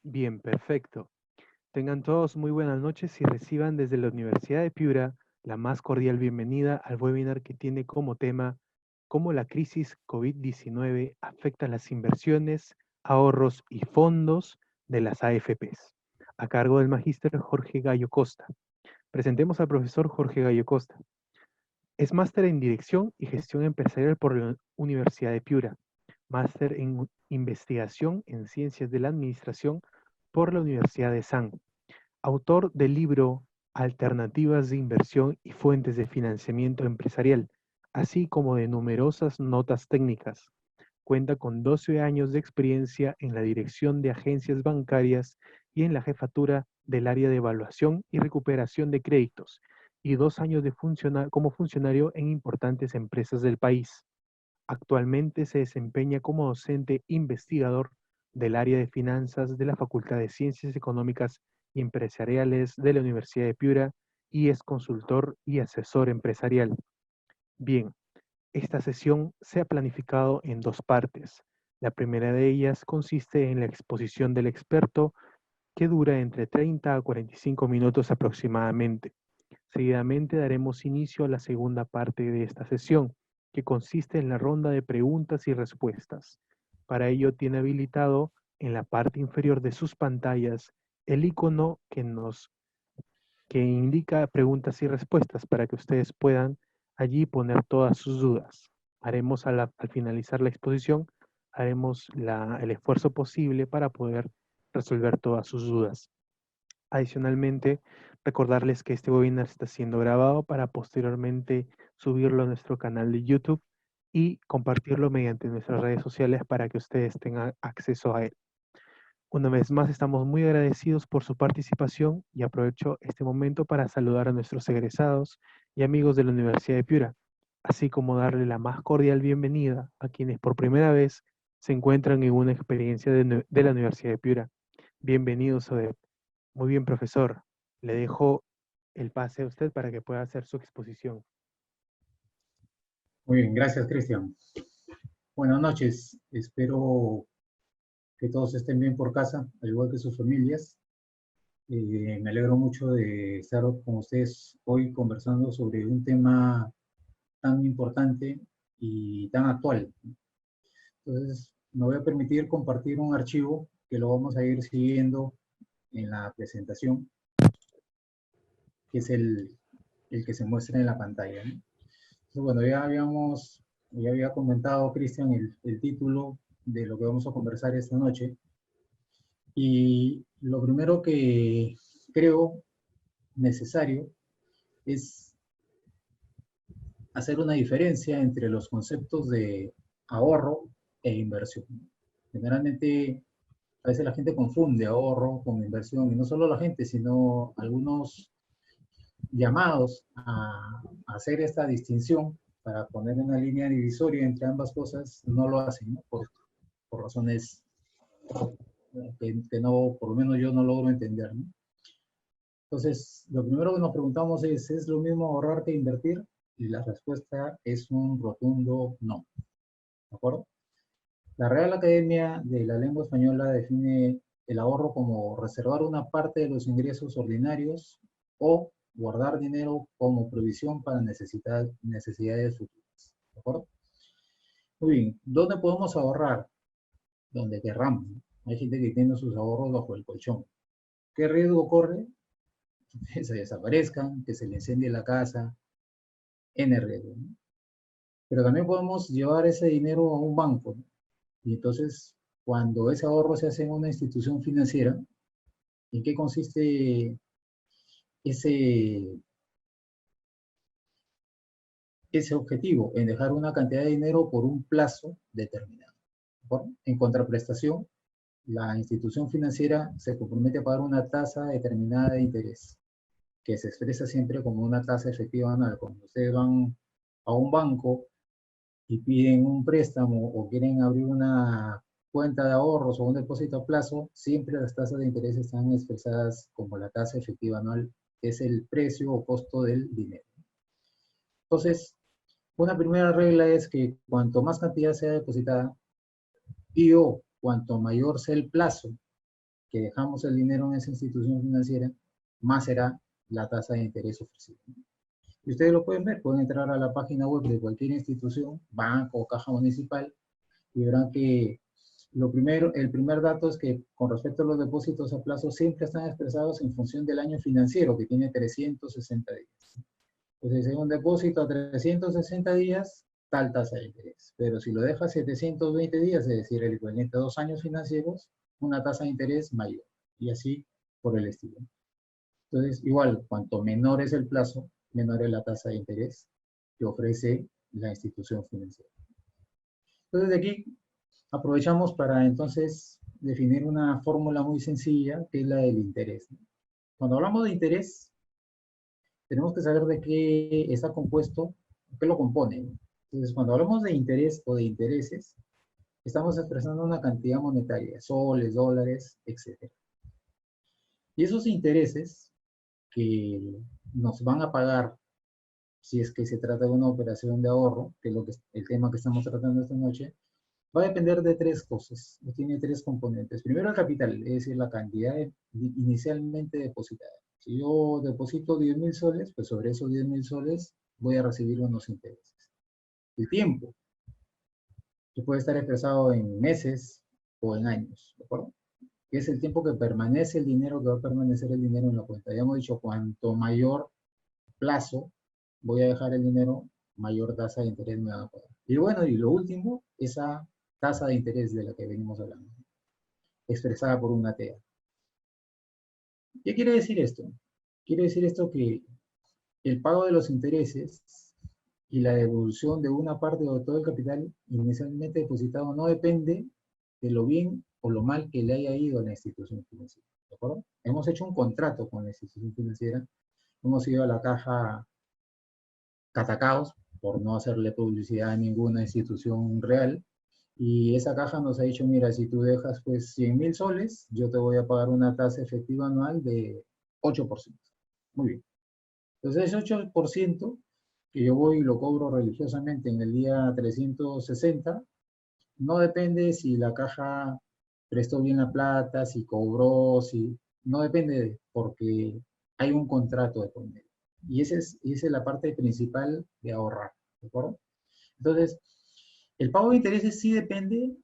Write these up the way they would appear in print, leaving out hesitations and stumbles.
Bien, perfecto. Tengan todos muy buenas noches y reciban desde la Universidad de Piura la más cordial bienvenida al webinar que tiene como tema cómo la crisis COVID-19 afecta las inversiones, ahorros y fondos de las AFPs, a cargo del magíster Jorge Gallo Costa. Presentemos al profesor Jorge Gallo Costa. Es máster en Dirección y Gestión Empresarial por la Universidad de Piura, máster en Investigación en Ciencias de la Administración por la Universidad de San, autor del libro Alternativas de Inversión y Fuentes de Financiamiento Empresarial, así como de numerosas notas técnicas. Cuenta con 12 años de experiencia en la dirección de agencias bancarias y en la jefatura del área de evaluación y recuperación de créditos, y 2 años como funcionario en importantes empresas del país. Actualmente se desempeña como docente investigador del área de finanzas de la Facultad de Ciencias Económicas y Empresariales de la Universidad de Piura y es consultor y asesor empresarial. Bien, esta sesión se ha planificado en dos partes. La primera de ellas consiste en la exposición del experto, que dura entre 30 a 45 minutos aproximadamente. Seguidamente daremos inicio a la segunda parte de esta sesión, que consiste en la ronda de preguntas y respuestas. Para ello tiene habilitado en la parte inferior de sus pantallas el icono que indica preguntas y respuestas para que ustedes puedan allí poner todas sus dudas. Haremos al finalizar la exposición, haremos el esfuerzo posible para poder resolver todas sus dudas. Adicionalmente, recordarles que este webinar está siendo grabado para posteriormente subirlo a nuestro canal de YouTube y compartirlo mediante nuestras redes sociales para que ustedes tengan acceso a él. Una vez más, estamos muy agradecidos por su participación y aprovecho este momento para saludar a nuestros egresados y amigos de la Universidad de Piura, así como darle la más cordial bienvenida a quienes por primera vez se encuentran en una experiencia de la Universidad de Piura. Bienvenidos, Odette. Muy bien, profesor. Le dejo el pase a usted para que pueda hacer su exposición. Muy bien, gracias, Cristian. Buenas noches. Espero que todos estén bien por casa, al igual que sus familias. Me alegro mucho de estar con ustedes hoy conversando sobre un tema tan importante y tan actual. Entonces, me voy a permitir compartir un archivo que lo vamos a ir siguiendo en la presentación, que es el que se muestra en la pantalla, ¿no? Entonces, bueno, ya había comentado, Cristian, el título de lo que vamos a conversar esta noche. Y lo primero que creo necesario es hacer una diferencia entre los conceptos de ahorro e inversión. Generalmente, a veces la gente confunde ahorro con inversión, y no solo la gente, sino algunos llamados a hacer esta distinción para poner una línea divisoria entre ambas cosas, no lo hacen, ¿no? Por razones que no, por lo menos yo no logro entender, ¿no? Entonces, lo primero que nos preguntamos ¿es lo mismo ahorrar que invertir? Y la respuesta es un rotundo no, ¿de acuerdo? La Real Academia de la Lengua Española define el ahorro como reservar una parte de los ingresos ordinarios o guardar dinero como provisión para necesidades futuras, ¿de acuerdo? Muy bien, ¿dónde podemos ahorrar? Donde querramos, ¿no? Hay gente que tiene sus ahorros bajo el colchón. ¿Qué riesgo corre? Que se desaparezcan, que se le incendie la casa, N riesgo, ¿no? Pero también podemos llevar ese dinero a un banco, ¿no? Y entonces, cuando ese ahorro se hace en una institución financiera, ¿en qué consiste ese, ese objetivo? En dejar una cantidad de dinero por un plazo determinado. ¿No? En contraprestación, la institución financiera se compromete a pagar una tasa determinada de interés, que se expresa siempre como una tasa efectiva anual. Cuando ustedes van a un banco y piden un préstamo o quieren abrir una cuenta de ahorros o un depósito a plazo, siempre las tasas de interés están expresadas como la tasa efectiva anual, que es el precio o costo del dinero. Entonces, una primera regla es que cuanto más cantidad sea depositada y o cuanto mayor sea el plazo que dejamos el dinero en esa institución financiera, más será la tasa de interés ofrecida. Y ustedes lo pueden ver, pueden entrar a la página web de cualquier institución, banco o caja municipal, y verán que el primer dato es que con respecto a los depósitos a plazo siempre están expresados en función del año financiero, que tiene 360 días. Entonces, en un depósito a 360 días, tal tasa de interés. Pero si lo dejas 720 días, es decir, el equivalente a 2 años financieros, una tasa de interés mayor. Y así por el estilo. Entonces, igual, cuanto menor es el plazo, menor es la tasa de interés que ofrece la institución financiera. Entonces, de aquí aprovechamos para entonces definir una fórmula muy sencilla, que es la del interés. Cuando hablamos de interés, tenemos que saber de qué está compuesto, qué lo compone. Entonces, cuando hablamos de interés o de intereses, estamos expresando una cantidad monetaria, soles, dólares, etc. Y esos intereses que nos van a pagar si es que se trata de una operación de ahorro, que es el tema que estamos tratando esta noche, va a depender de tres cosas. Tiene tres componentes. Primero, el capital, es decir, la cantidad inicialmente depositada. Si yo deposito 10.000 soles, pues sobre esos 10.000 soles voy a recibir unos intereses. El tiempo, que puede estar expresado en meses o en años, ¿de acuerdo? Que es el tiempo que permanece el dinero, que va a permanecer el dinero en la cuenta. Ya hemos dicho, cuanto mayor plazo voy a dejar el dinero, mayor tasa de interés me va a pagar. Y bueno, y lo último, esa tasa de interés de la que venimos hablando, expresada por una TEA. ¿Qué quiere decir esto? Quiere decir esto que el pago de los intereses y la devolución de una parte o de todo el capital inicialmente depositado no depende de lo bien o lo mal que le haya ido a la institución financiera. ¿De acuerdo? Hemos hecho un contrato con la institución financiera, hemos ido a la caja Catacaos, por no hacerle publicidad a ninguna institución real, y esa caja nos ha dicho, mira, si tú dejas pues 100.000 soles, yo te voy a pagar una tasa efectiva anual de 8%. Muy bien. Entonces ese 8% que yo voy y lo cobro religiosamente en el día 360, no depende si la caja prestó bien la plata, si cobró, si... No depende porque hay un contrato de por medio. Y esa es la parte principal de ahorrar, ¿de acuerdo? Entonces, el pago de intereses sí depende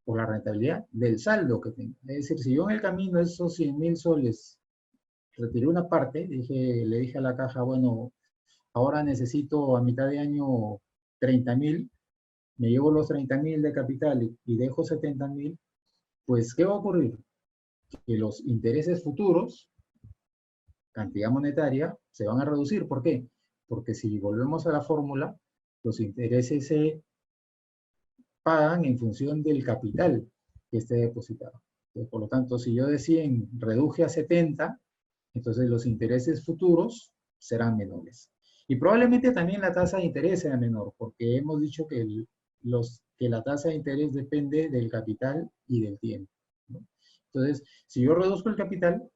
por la rentabilidad del saldo que tenga. Es decir, si yo en el camino esos 100.000 soles retiré una parte, le dije a la caja, bueno, ahora necesito a mitad de año 30.000, me llevo los 30.000 de capital y dejo 70.000, pues ¿qué va a ocurrir? Que los intereses futuros, cantidad monetaria, se van a reducir. ¿Por qué? Porque si volvemos a la fórmula, los intereses se pagan en función del capital que esté depositado. Entonces, por lo tanto, si yo de 100 reduje a 70, entonces los intereses futuros serán menores. Y probablemente también la tasa de interés sea menor, porque hemos dicho que, que la tasa de interés depende del capital y del tiempo, ¿no? Entonces, si yo reduzco el capital,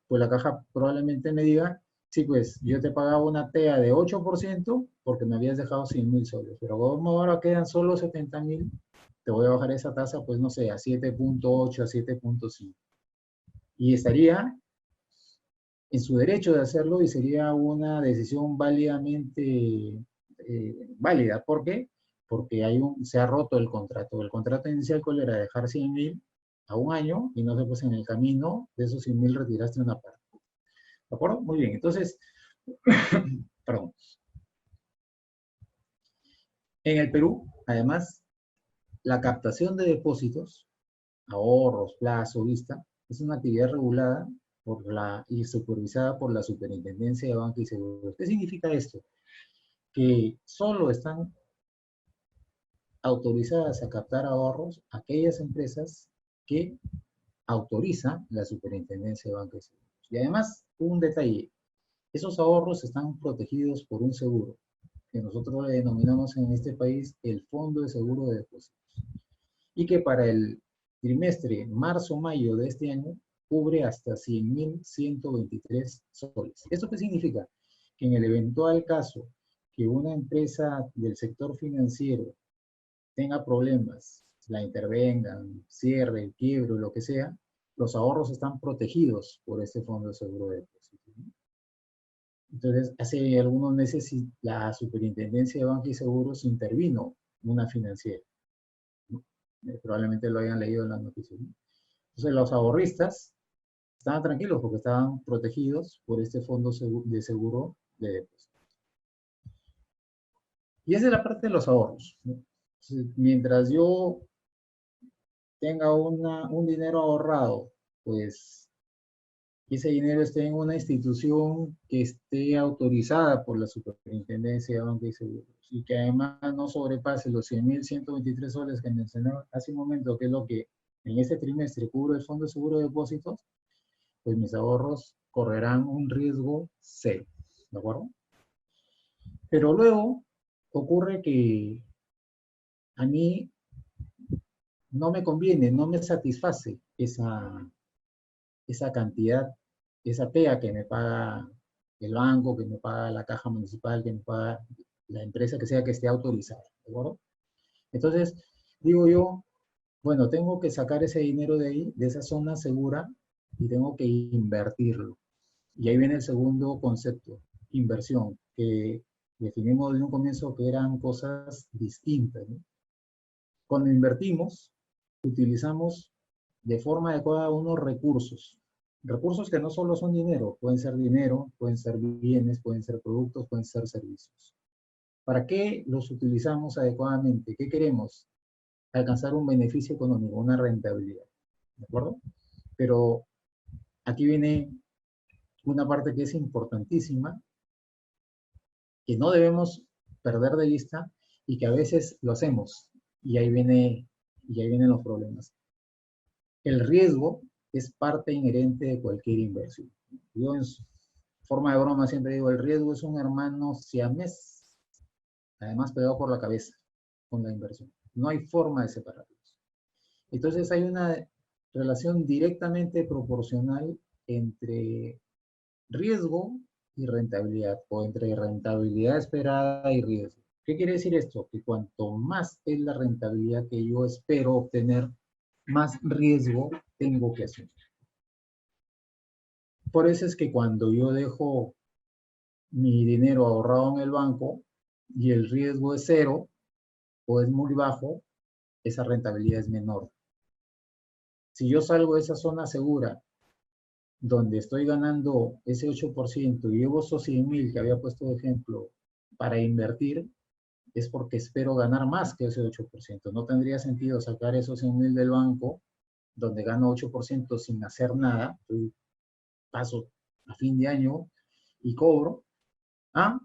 pues la caja probablemente me diga, sí, pues yo te pagaba una TEA de 8% porque me habías dejado 100.000 soles, pero como ahora quedan solo 70.000, te voy a bajar esa tasa, pues no sé, a 7.8, a 7.5. Y estaría en su derecho de hacerlo y sería una decisión válidamente válida. ¿Por qué? Porque se ha roto el contrato. El contrato inicial, ¿cuál era? Dejar 100.000 a un año y no sé, pues en el camino de esos 100.000 retiraste una parte. ¿De acuerdo? Muy bien. Entonces, perdón. En el Perú, además, la captación de depósitos, ahorros, plazo, vista, es una actividad regulada y supervisada por la Superintendencia de Banca y Seguros. ¿Qué significa esto? Que solo están autorizadas a captar ahorros aquellas empresas que autoriza la Superintendencia de Banca y Seguros. Y además, un detalle, esos ahorros están protegidos por un seguro, que nosotros le denominamos en este país el Fondo de Seguro de Depósitos, y que para el trimestre marzo-mayo de este año cubre hasta 100.123 soles. ¿Esto qué significa? Que en el eventual caso que una empresa del sector financiero tenga problemas, la intervengan, cierre, quiebre o lo que sea, los ahorros están protegidos por este fondo de seguro de depósito, ¿no? Entonces, hace algunos meses la Superintendencia de Banca y Seguros intervino en una financiera, ¿no? Probablemente lo hayan leído en las noticias, ¿no? Entonces, los ahorristas estaban tranquilos porque estaban protegidos por este fondo de seguro de depósito. Y esa es la parte de los ahorros, ¿no? Entonces, mientras yo tenga un dinero ahorrado, pues ese dinero esté en una institución que esté autorizada por la Superintendencia de Banca y Seguros y que además no sobrepase los 100.123 soles que mencioné hace un momento, que es lo que en este trimestre cubre el Fondo de Seguro de Depósitos, pues mis ahorros correrán un riesgo cero, ¿de acuerdo? Pero luego ocurre que a mí no me conviene, no me satisface esa cantidad, esa TEA que me paga el banco, que me paga la caja municipal, que me paga la empresa que sea que esté autorizada, ¿de acuerdo? Entonces, digo yo, bueno, tengo que sacar ese dinero de ahí, de esa zona segura, y tengo que invertirlo. Y ahí viene el segundo concepto, inversión, que definimos de un comienzo que eran cosas distintas, ¿no? Cuando invertimos, utilizamos de forma adecuada unos recursos. Recursos que no solo son dinero, pueden ser bienes, pueden ser productos, pueden ser servicios. ¿Para qué los utilizamos adecuadamente? ¿Qué queremos? Alcanzar un beneficio económico, una rentabilidad. ¿De acuerdo? Pero aquí viene una parte que es importantísima, que no debemos perder de vista y que a veces lo hacemos. Y ahí vienen los problemas. El riesgo es parte inherente de cualquier inversión. Yo en forma de broma siempre digo, el riesgo es un hermano siamés, además pegado por la cabeza con la inversión. No hay forma de separarlos. Entonces hay una relación directamente proporcional entre riesgo y rentabilidad, o entre rentabilidad esperada y riesgo. ¿Qué quiere decir esto? Que cuanto más es la rentabilidad que yo espero obtener, más riesgo tengo que asumir. Por eso es que cuando yo dejo mi dinero ahorrado en el banco y el riesgo es cero o es muy bajo, esa rentabilidad es menor. Si yo salgo de esa zona segura, donde estoy ganando ese 8% y llevo esos 100.000 que había puesto de ejemplo para invertir, es porque espero ganar más que ese 8%. No tendría sentido sacar esos 100.000 del banco, donde gano 8% sin hacer nada, paso a fin de año y cobro, a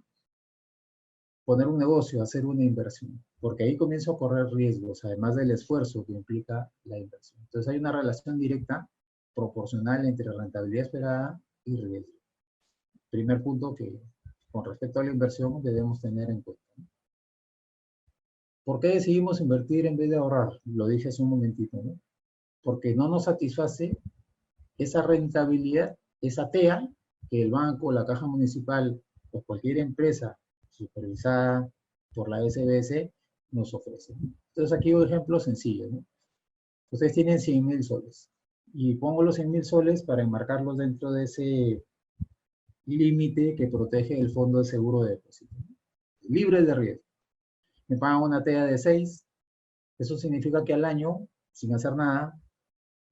poner un negocio, hacer una inversión, porque ahí comienzo a correr riesgos, además del esfuerzo que implica la inversión. Entonces hay una relación directa, proporcional entre rentabilidad esperada y riesgo. Primer punto que con respecto a la inversión debemos tener en cuenta. ¿Por qué decidimos invertir en vez de ahorrar? Lo dije hace un momentito, ¿no? Porque no nos satisface esa rentabilidad, esa TEA, que el banco, la caja municipal o cualquier empresa supervisada por la SBS nos ofrece. Entonces aquí un ejemplo sencillo, ¿no? Ustedes tienen 100.000 soles y pongo los 100.000 soles para enmarcarlos dentro de ese límite que protege el fondo de seguro de depósito, ¿no? Libre de riesgo. Me pagan una TEA de 6, eso significa que al año, sin hacer nada,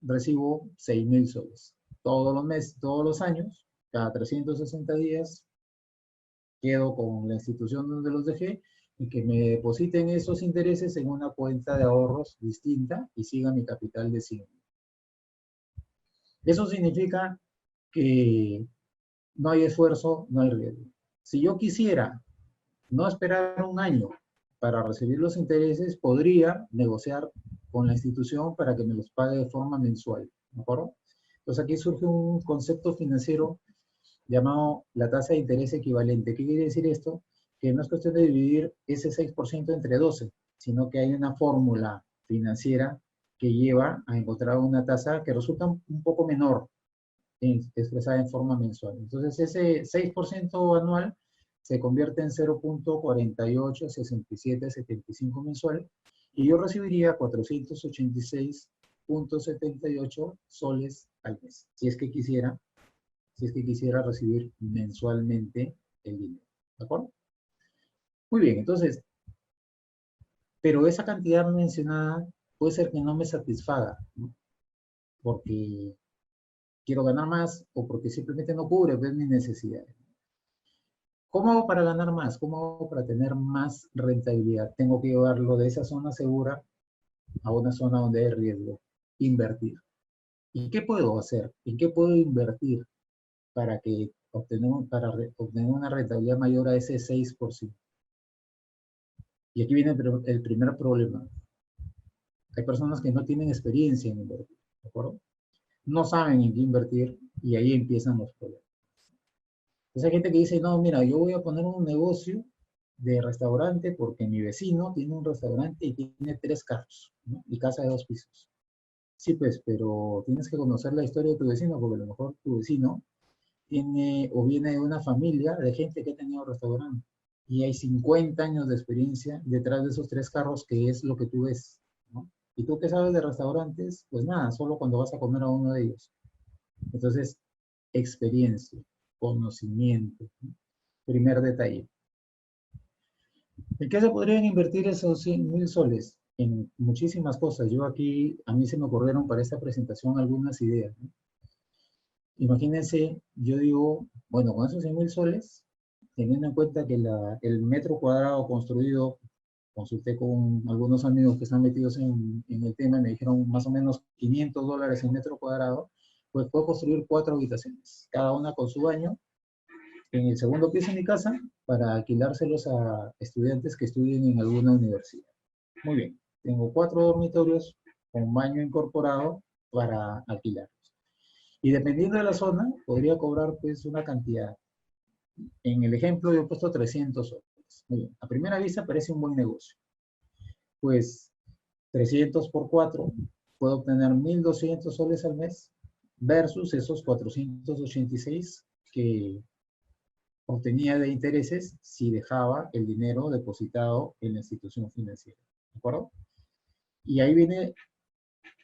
recibo 6.000 soles. Todos los meses, todos los años, cada 360 días, quedo con la institución donde los dejé y que me depositen esos intereses en una cuenta de ahorros distinta y siga mi capital de 100. Eso significa que no hay esfuerzo, no hay riesgo. Si yo quisiera no esperar un año para recibir los intereses, podría negociar con la institución para que me los pague de forma mensual, ¿de acuerdo? Entonces aquí surge un concepto financiero llamado la tasa de interés equivalente. ¿Qué quiere decir esto? Que no es cuestión de dividir ese 6% entre 12, sino que hay una fórmula financiera que lleva a encontrar una tasa que resulta un poco menor, expresada en forma mensual. Entonces ese 6% anual se convierte en 0.486775 mensual y yo recibiría 486 6.78 soles al mes, si es que quisiera recibir mensualmente el dinero. ¿De acuerdo? Muy bien, entonces, pero esa cantidad mencionada puede ser que no me satisfaga, ¿no? Porque quiero ganar más o porque simplemente no cubre pues, mis necesidades. ¿Cómo hago para ganar más? ¿Cómo hago para tener más rentabilidad? Tengo que llevarlo de esa zona segura a una zona donde hay riesgo. Invertir. ¿Y qué puedo hacer? ¿En qué puedo invertir para obtener una rentabilidad mayor a ese 6%? Y aquí viene el primer problema. Hay personas que no tienen experiencia en invertir, ¿de acuerdo? No saben en qué invertir y ahí empiezan los problemas. Entonces hay gente que dice, no, mira, yo voy a poner un negocio de restaurante porque mi vecino tiene un restaurante y tiene 3 carros, ¿no? Y casa de 2 pisos. Sí, pues, pero tienes que conocer la historia de tu vecino porque a lo mejor tu vecino tiene o viene de una familia de gente que ha tenido restaurante y hay 50 años de experiencia detrás de esos 3 carros que es lo que tú ves, ¿no? Y tú que sabes de restaurantes, pues nada, solo cuando vas a comer a uno de ellos. Entonces, experiencia, conocimiento, ¿no? Primer detalle. ¿En qué se podrían invertir esos 100.000 soles? En muchísimas cosas. Yo aquí, a mí se me ocurrieron para esta presentación algunas ideas, ¿no? Imagínense, yo digo, bueno, con esos 100.000 soles, teniendo en cuenta que el metro cuadrado construido, consulté con algunos amigos que están metidos en el tema y me dijeron más o menos $500 el metro cuadrado, pues puedo construir 4 habitaciones, cada una con su baño, en el segundo piso de mi casa, para alquilárselos a estudiantes que estudien en alguna universidad. Muy bien, tengo 4 dormitorios con baño incorporado para alquilar. Y dependiendo de la zona, podría cobrar pues una cantidad. En el ejemplo yo he puesto 300 soles. Muy bien. A primera vista parece un buen negocio. Pues 300 por 4, puedo obtener 1.200 soles al mes versus esos 486 que obtenía de intereses si dejaba el dinero depositado en la institución financiera. ¿De acuerdo? Y ahí viene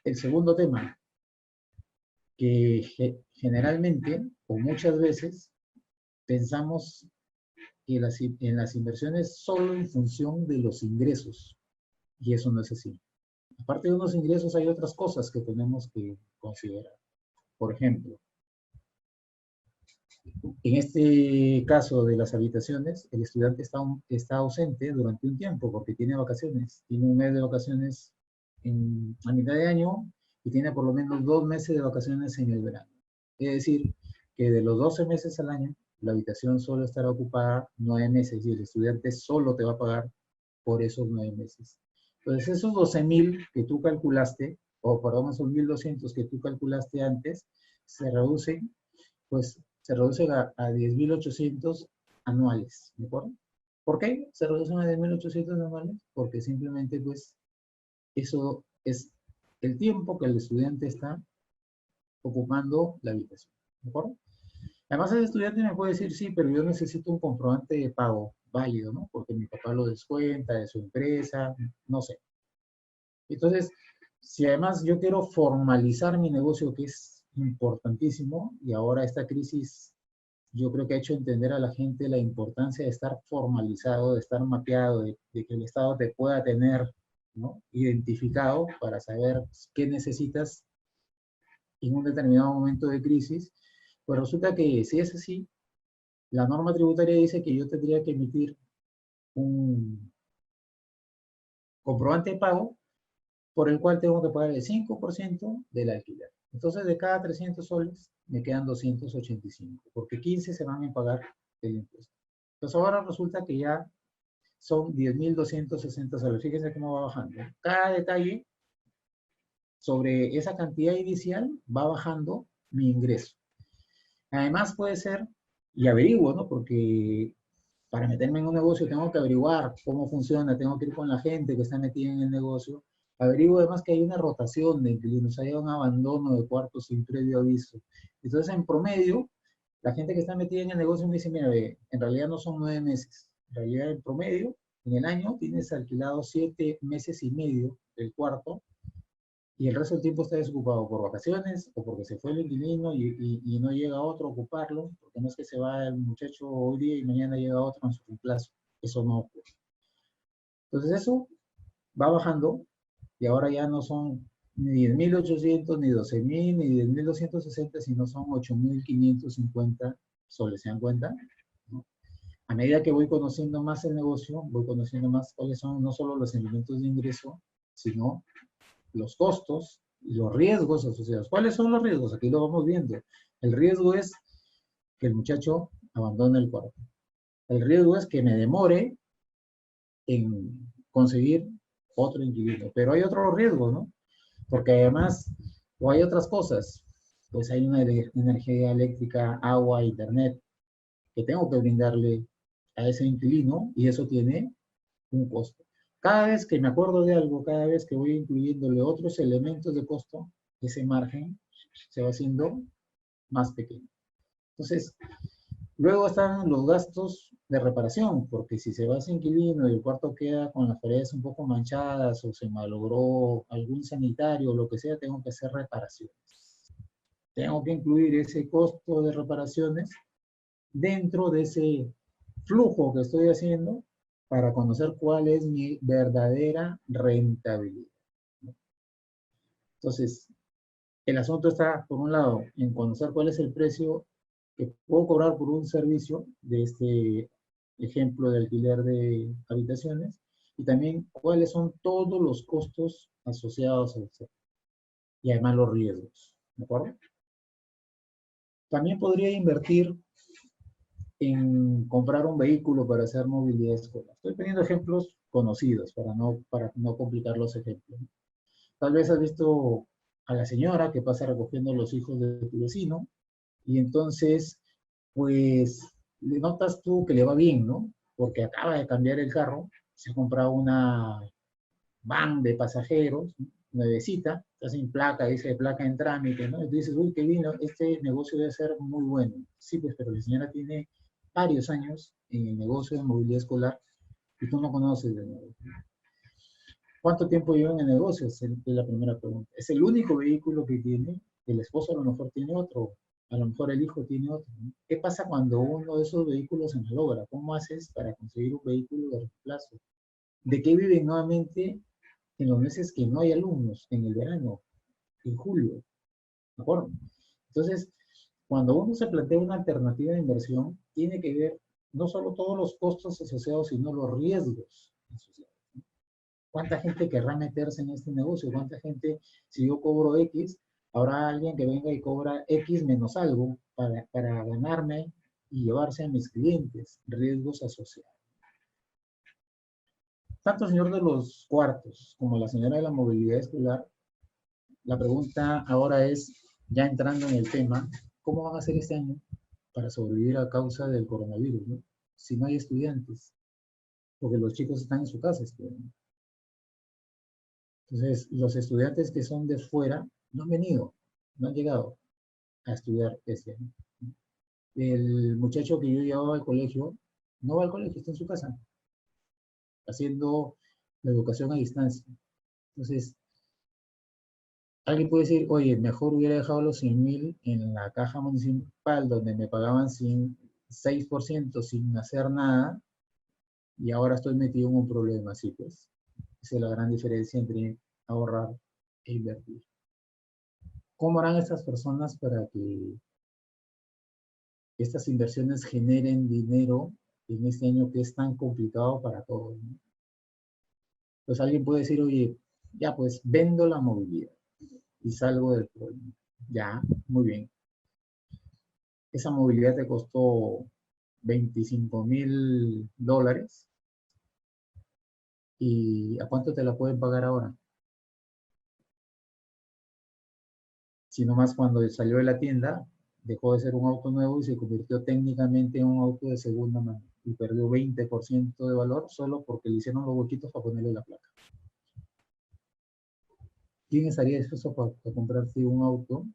el segundo tema, que generalmente o muchas veces pensamos en las inversiones solo en función de los ingresos, y eso no es así. Aparte de unos ingresos, hay otras cosas que tenemos que considerar. Por ejemplo, en este caso de las habitaciones, el estudiante está ausente durante un tiempo porque tiene vacaciones. Tiene un mes de vacaciones a mitad de año y tiene por lo menos 2 meses de vacaciones en el verano. Es decir, que de los 12 meses al año, la habitación solo estará ocupada 9 meses y el estudiante solo te va a pagar por esos 9 meses. Entonces, esos 12.000 que tú calculaste, o perdón, esos 1.200 que tú calculaste antes, se reducen, pues, a 10.800 anuales, ¿de acuerdo? ¿Por qué se reducen a 10.800 anuales? Porque simplemente, pues, eso es el tiempo que el estudiante está ocupando la habitación, ¿de acuerdo? Además, el estudiante me puede decir, sí, pero yo necesito un comprobante de pago válido, ¿no? Porque mi papá lo descuenta de su empresa, no sé. Entonces, si además yo quiero formalizar mi negocio, que es importantísimo, y ahora esta crisis yo creo que ha hecho entender a la gente la importancia de estar formalizado, de estar mapeado, de que el Estado te pueda tener, ¿no?, identificado para saber qué necesitas en un determinado momento de crisis, pues resulta que si es así, la norma tributaria dice que yo tendría que emitir un comprobante de pago por el cual tengo que pagar el 5% del alquiler. Entonces, de cada 300 soles, me quedan 285, porque 15 se van a pagar el impuesto. Entonces, ahora resulta que ya son 10.260 soles. Fíjense cómo va bajando. Cada detalle sobre esa cantidad inicial va bajando mi ingreso. Además, puede ser, y averiguo, ¿no? Porque para meterme en un negocio tengo que averiguar cómo funciona, tengo que ir con la gente que está metida en el negocio. Averiguo además que hay una rotación de inquilinos, hay un abandono de cuartos sin previo aviso. Entonces, en promedio, la gente que está metida en el negocio me dice, mira, en realidad no son 9 meses. En realidad, en promedio, en el año tienes alquilado 7 meses y medio del cuarto y el resto del tiempo está desocupado por vacaciones o porque se fue el inquilino y no llega otro a ocuparlo, porque no es que se va el muchacho hoy día y mañana llega otro en su reemplazo. Eso no ocurre. Entonces eso va bajando y ahora ya no son ni 10.800, ni 12.000, ni 10.260, sino son 8.550 soles. ¿Se dan cuenta? ¿No? A medida que voy conociendo más el negocio, voy conociendo más cuáles son no solo los elementos de ingreso, sino los costos y los riesgos asociados. ¿Cuáles son los riesgos? Aquí lo vamos viendo. El riesgo es que el muchacho abandone el cuarto. El riesgo es que me demore en conseguir otro inquilino. Pero hay otros riesgos, ¿no? Porque además, o hay otras cosas, pues hay una energía eléctrica, agua, internet, que tengo que brindarle a ese inquilino y eso tiene un costo. Cada vez que me acuerdo de algo, cada vez que voy incluyéndole otros elementos de costo, ese margen se va haciendo más pequeño. Entonces, luego están los gastos de reparación, porque si se va ese inquilino y el cuarto queda con las paredes un poco manchadas o se malogró algún sanitario o lo que sea, tengo que hacer reparaciones. Tengo que incluir ese costo de reparaciones dentro de ese flujo que estoy haciendo para conocer cuál es mi verdadera rentabilidad. Entonces, el asunto está, por un lado, en conocer cuál es el precio que puedo cobrar por un servicio de este ejemplo de alquiler de habitaciones y también cuáles son todos los costos asociados al servicio y además los riesgos. ¿De acuerdo? También podría invertir en comprar un vehículo para hacer movilidad escolar. Estoy poniendo ejemplos conocidos para no complicar los ejemplos. Tal vez has visto a la señora que pasa recogiendo los hijos de tu vecino y entonces, pues, le notas tú que le va bien, ¿no? Porque acaba de cambiar el carro, se ha comprado una van de pasajeros, nuevecita, está sin placa, dice placa en trámite, ¿no? Y tú dices, uy, qué bien, este negocio debe ser muy bueno. Sí, pues, pero la señora tiene varios años en el negocio de movilidad escolar y tú no conoces de nuevo. ¿Cuánto tiempo lleva en el negocio? Es la primera pregunta. ¿Es el único vehículo que tiene? El esposo a lo mejor tiene otro, a lo mejor el hijo tiene otro, ¿no? ¿Qué pasa cuando uno de esos vehículos se malogra? ¿Cómo haces para conseguir un vehículo de reemplazo? ¿De qué viven nuevamente en los meses que no hay alumnos, en el verano, en julio? ¿De acuerdo? Entonces, cuando uno se plantea una alternativa de inversión, tiene que ver no solo todos los costos asociados, sino los riesgos asociados. ¿Cuánta gente querrá meterse en este negocio? ¿Cuánta gente, si yo cobro X, habrá alguien que venga y cobra X menos algo para ganarme y llevarse a mis clientes? Riesgos asociados. Tanto el señor de los cuartos como la señora de la movilidad escolar, la pregunta ahora es, ya entrando en el tema, ¿cómo van a hacer este año para sobrevivir a causa del coronavirus, ¿no? Si no hay estudiantes, porque los chicos están en su casa estudiando. Entonces, los estudiantes que son de fuera no han venido, no han llegado a estudiar este año. El muchacho que yo llevaba al colegio no va al colegio, está en su casa, haciendo la educación a distancia. Entonces, alguien puede decir, oye, mejor hubiera dejado los 100.000 en la caja municipal donde me pagaban 6% sin hacer nada y ahora estoy metido en un problema. Así pues, esa es la gran diferencia entre ahorrar e invertir. ¿Cómo harán estas personas para que estas inversiones generen dinero en este año que es tan complicado para todos, ¿no? Pues alguien puede decir, oye, ya pues vendo la movilidad y salgo del problema. Ya, muy bien. Esa movilidad te costó $25.000 y ¿a cuánto te la pueden pagar ahora? Si nomás cuando salió de la tienda dejó de ser un auto nuevo y se convirtió técnicamente en un auto de segunda mano y perdió 20% de valor solo porque le hicieron los huequitos para ponerle la placa. ¿Quién estaría dispuesto para comprarse un auto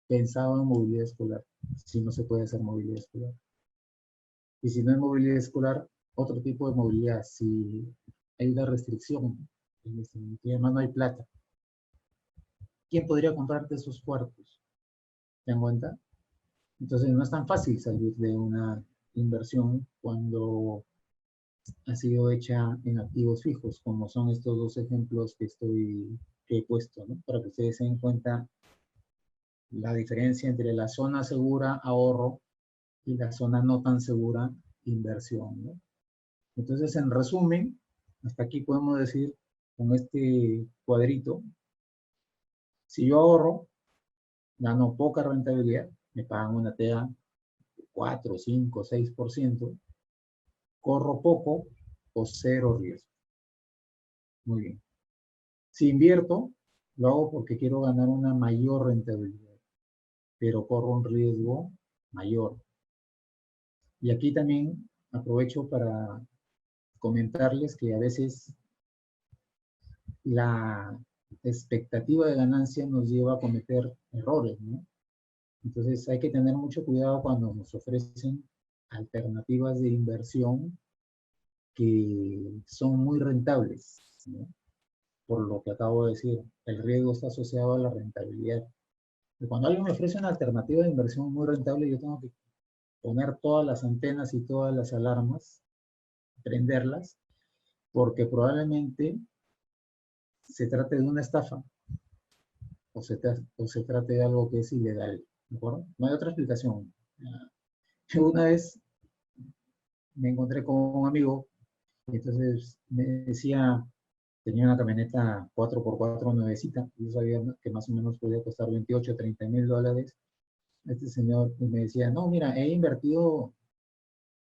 pensado en movilidad escolar si no se puede hacer movilidad escolar? Y si no hay movilidad escolar, otro tipo de movilidad, si hay una restricción, y además no hay plata. ¿quién podría comprarte esos cuartos? ¿Te dan cuenta? Entonces no es tan fácil salir de una inversión cuando ha sido hecha en activos fijos, como son estos dos ejemplos que he puesto, ¿no? Para que ustedes se den cuenta la diferencia entre la zona segura, ahorro, y la zona no tan segura, inversión, ¿no? Entonces, en resumen, hasta aquí podemos decir con este cuadrito, si yo ahorro, gano poca rentabilidad, me pagan una TEA de 4, 5, 6%, corro poco o cero riesgo. Muy bien. Si invierto, lo hago porque quiero ganar una mayor rentabilidad, pero corro un riesgo mayor. Y aquí también aprovecho para comentarles que a veces la expectativa de ganancia nos lleva a cometer errores, ¿no? Entonces hay que tener mucho cuidado cuando nos ofrecen alternativas de inversión que son muy rentables, ¿no? Por lo que acabo de decir, el riesgo está asociado a la rentabilidad. Y cuando alguien me ofrece una alternativa de inversión muy rentable, yo tengo que poner todas las antenas y todas las alarmas, prenderlas, porque probablemente se trate de una estafa o se trate de algo que es ilegal. ¿De acuerdo? No hay otra explicación. Una vez me encontré con un amigo y entonces me decía, tenía una camioneta 4x4 nuevecita, y yo sabía que más o menos podía costar 28, 30 mil dólares. Este señor me decía, no, mira, he invertido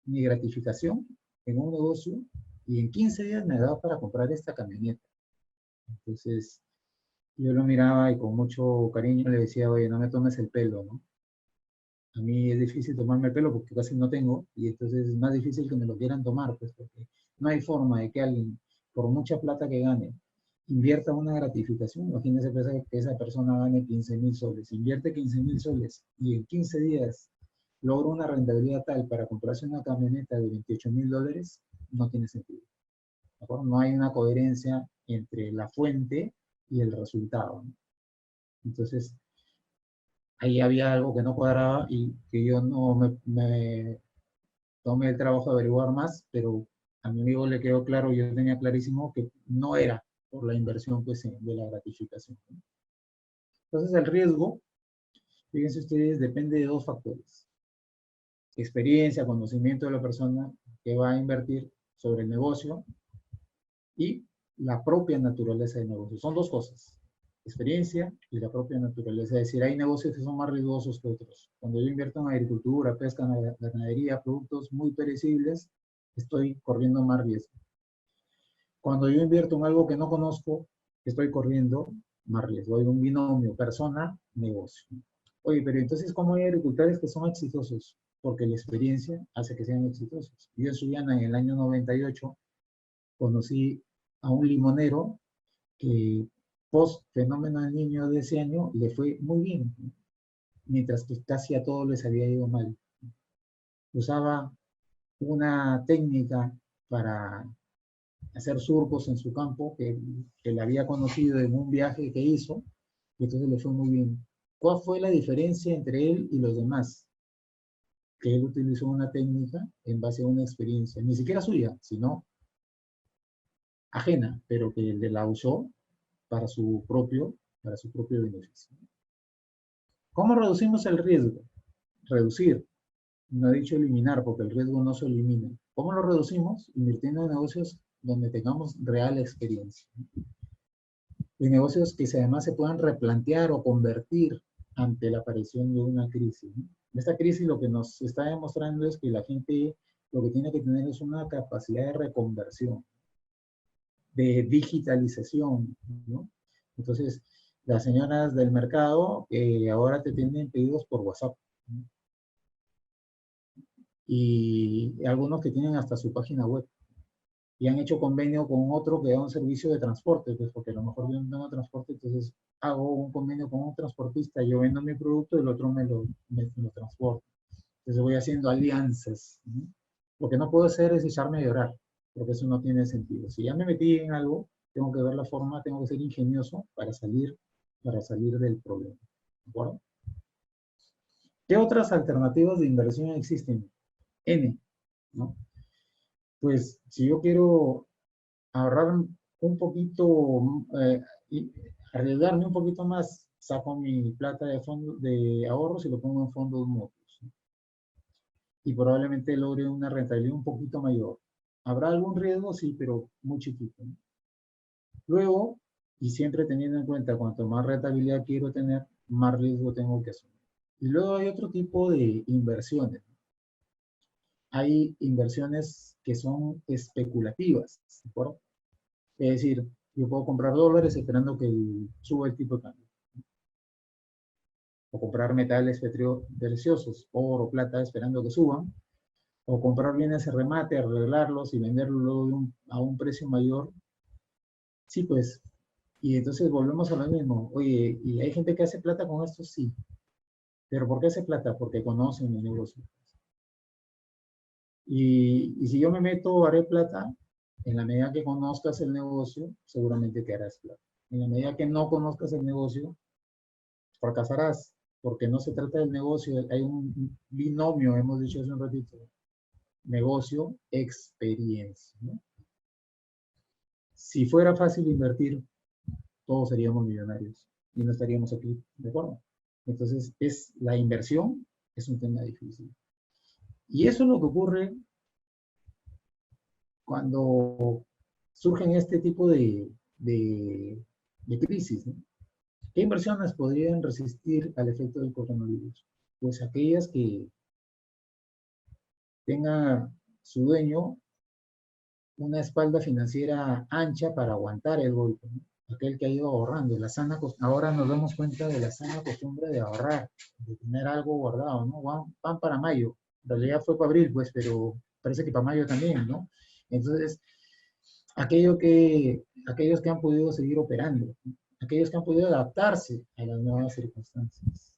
mi gratificación en un negocio y en 15 días me ha dado para comprar esta camioneta. Entonces, yo lo miraba y con mucho cariño le decía, oye, no me tomes el pelo, ¿no? A mí es difícil tomarme el pelo porque casi no tengo, y entonces es más difícil que me lo quieran tomar, pues porque no hay forma de que alguien, por mucha plata que gane, invierta una gratificación. Imagínense que esa persona gane 15.000 soles, invierte 15.000 soles y en 15 días logra una rentabilidad tal para comprarse una camioneta de 28.000 dólares, no tiene sentido. ¿De acuerdo? No hay una coherencia entre la fuente y el resultado, ¿no? Entonces, ahí había algo que no cuadraba y que yo no me tomé el trabajo de averiguar más, pero a mi amigo le quedó claro, yo tenía clarísimo que no era por la inversión pues, de la gratificación, ¿no? Entonces, el riesgo, fíjense ustedes, depende de dos factores: experiencia, conocimiento de la persona que va a invertir sobre el negocio y la propia naturaleza del negocio. Son dos cosas: experiencia y la propia naturaleza. Es decir, hay negocios que son más riesgosos que otros. Cuando yo invierto en agricultura, pesca, ganadería, productos muy perecibles, estoy corriendo más riesgo. Cuando yo invierto en algo que no conozco, estoy corriendo más riesgo. Hay un binomio, persona-negocio. Oye, pero entonces, ¿cómo hay agricultores que son exitosos? Porque la experiencia hace que sean exitosos. Yo en Sullana, en el año 98, conocí a un limonero que post fenómeno del niño de ese año le fue muy bien, mientras que casi a todos les había ido mal. Usaba una técnica para hacer surcos en su campo que le había conocido en un viaje que hizo, y entonces le fue muy bien. ¿Cuál fue la diferencia entre él y los demás? Que él utilizó una técnica en base a una experiencia, ni siquiera suya, sino ajena, pero que él la usó para su propio beneficio. ¿Cómo reducimos el riesgo? Reducir. No he dicho eliminar, porque el riesgo no se elimina. ¿Cómo lo reducimos? Invirtiendo en negocios donde tengamos real experiencia. En negocios que además se puedan replantear o convertir ante la aparición de una crisis. Esta crisis lo que nos está demostrando es que la gente lo que tiene que tener es una capacidad de reconversión, de digitalización, ¿no? Entonces, las señoras del mercado ahora te tienen pedidos por WhatsApp, ¿no? Y algunos que tienen hasta su página web y han hecho convenio con otro que da un servicio de transporte, pues porque a lo mejor yo no tengo transporte, entonces hago un convenio con un transportista, yo vendo mi producto y el otro me lo transporta. Entonces voy haciendo alianzas, ¿no? Lo que no puedo hacer es echarme a llorar, porque eso no tiene sentido. Si ya me metí en algo, tengo que ver la forma, tengo que ser ingenioso para salir para salir del problema. ¿De acuerdo? ¿Qué otras alternativas de inversión existen? N, ¿no? Pues si yo quiero ahorrar un poquito, y arriesgarme un poquito más, saco mi plata de fondo de ahorros y lo pongo en fondos mutuos, ¿no? Y probablemente logre una rentabilidad un poquito mayor. ¿Habrá algún riesgo? Sí, pero muy chiquito, ¿no? Luego, y siempre teniendo en cuenta, cuanto más rentabilidad quiero tener, más riesgo tengo que asumir. Y luego hay otro tipo de inversiones. Hay inversiones que son especulativas, ¿de acuerdo? Es decir, yo puedo comprar dólares esperando que suba el tipo de cambio. O comprar metales preciosos, oro, plata, esperando que suban. O comprar bienes de remate, arreglarlos y venderlos a un precio mayor. Sí, pues. Y entonces volvemos a lo mismo. Oye, ¿y hay gente que hace plata con esto? Sí. ¿Pero por qué hace plata? Porque conocen el negocio. Y si yo me meto, haré plata. En la medida que conozcas el negocio, seguramente que harás plata. En la medida que no conozcas el negocio, fracasarás, porque no se trata del negocio, hay un binomio, hemos dicho hace un ratito, negocio, experiencia, ¿no? Si fuera fácil invertir, todos seríamos millonarios y no estaríamos aquí, ¿de acuerdo? Entonces, la inversión es un tema difícil. Y eso es lo que ocurre cuando surgen este tipo de crisis, ¿no? ¿Qué inversiones podrían resistir al efecto del coronavirus? Pues aquellas que tenga su dueño una espalda financiera ancha para aguantar el golpe, ¿no? Aquel que ha ido ahorrando. Ahora nos damos cuenta de la sana costumbre de ahorrar, de tener algo guardado, ¿no? Van para mayo. En realidad fue para abril, pues, pero parece que para mayo también, ¿no? Entonces, aquellos que han podido seguir operando, ¿no? Aquellos que han podido adaptarse a las nuevas circunstancias.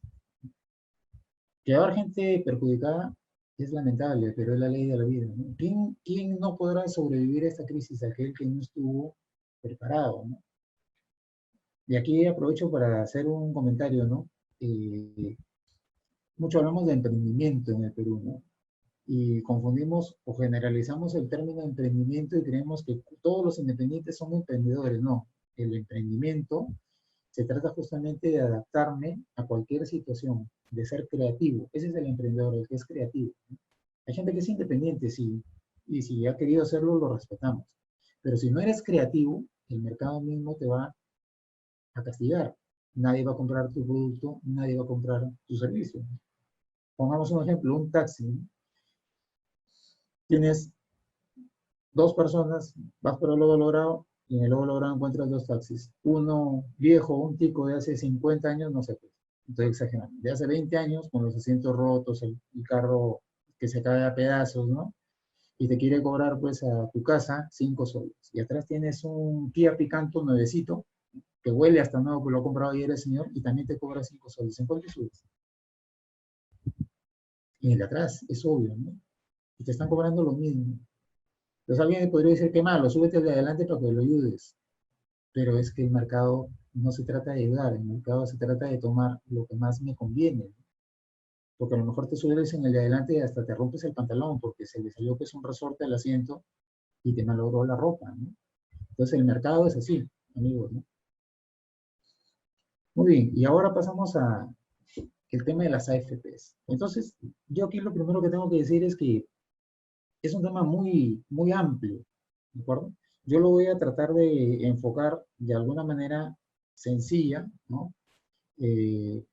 Que haber gente perjudicada es lamentable, pero es la ley de la vida, ¿no? ¿Quién no podrá sobrevivir a esta crisis? Aquel que no estuvo preparado, ¿no? Y aquí aprovecho para hacer un comentario, ¿no? Mucho hablamos de emprendimiento en el Perú, ¿no? Y confundimos o generalizamos el término emprendimiento y creemos que todos los independientes son emprendedores. No, el emprendimiento se trata justamente de adaptarme a cualquier situación, de ser creativo. Ese es el emprendedor, el que es creativo, ¿no? Hay gente que es independiente, sí, y si ha querido hacerlo, lo respetamos. Pero si no eres creativo, el mercado mismo te va a castigar. Nadie va a comprar tu producto, nadie va a comprar tu servicio. Pongamos un ejemplo, un taxi. Tienes dos personas, vas por el logo logrado y en el logo logrado encuentras dos taxis. Uno viejo, un tico de hace 50 años, no sé, estoy exagerando, de hace 20 años, con los asientos rotos, el carro que se cae a pedazos, ¿no? Y te quiere cobrar pues a tu casa 5 soles. Y atrás tienes un Kia Picanto nuevecito, que huele hasta nuevo, que lo ha comprado ayer el señor, y también te cobra 5 soles. ¿En cuál te subes? En el de atrás, es obvio, ¿no? Y te están cobrando lo mismo. Entonces alguien podría decir que malo, súbete al de adelante para que lo ayudes. Pero es que el mercado no se trata de ayudar, el mercado se trata de tomar lo que más me conviene, ¿no? Porque a lo mejor te subes en el de adelante y hasta te rompes el pantalón porque se le salió que es un resorte al asiento y te malogró la ropa, ¿no? Entonces el mercado es así, amigos, ¿no? Muy bien, y ahora pasamos a el tema de las AFPs. Entonces, yo aquí lo primero que tengo que decir es que es un tema muy, muy amplio, ¿de acuerdo? Yo lo voy a tratar de enfocar de alguna manera sencilla, ¿no? Eh,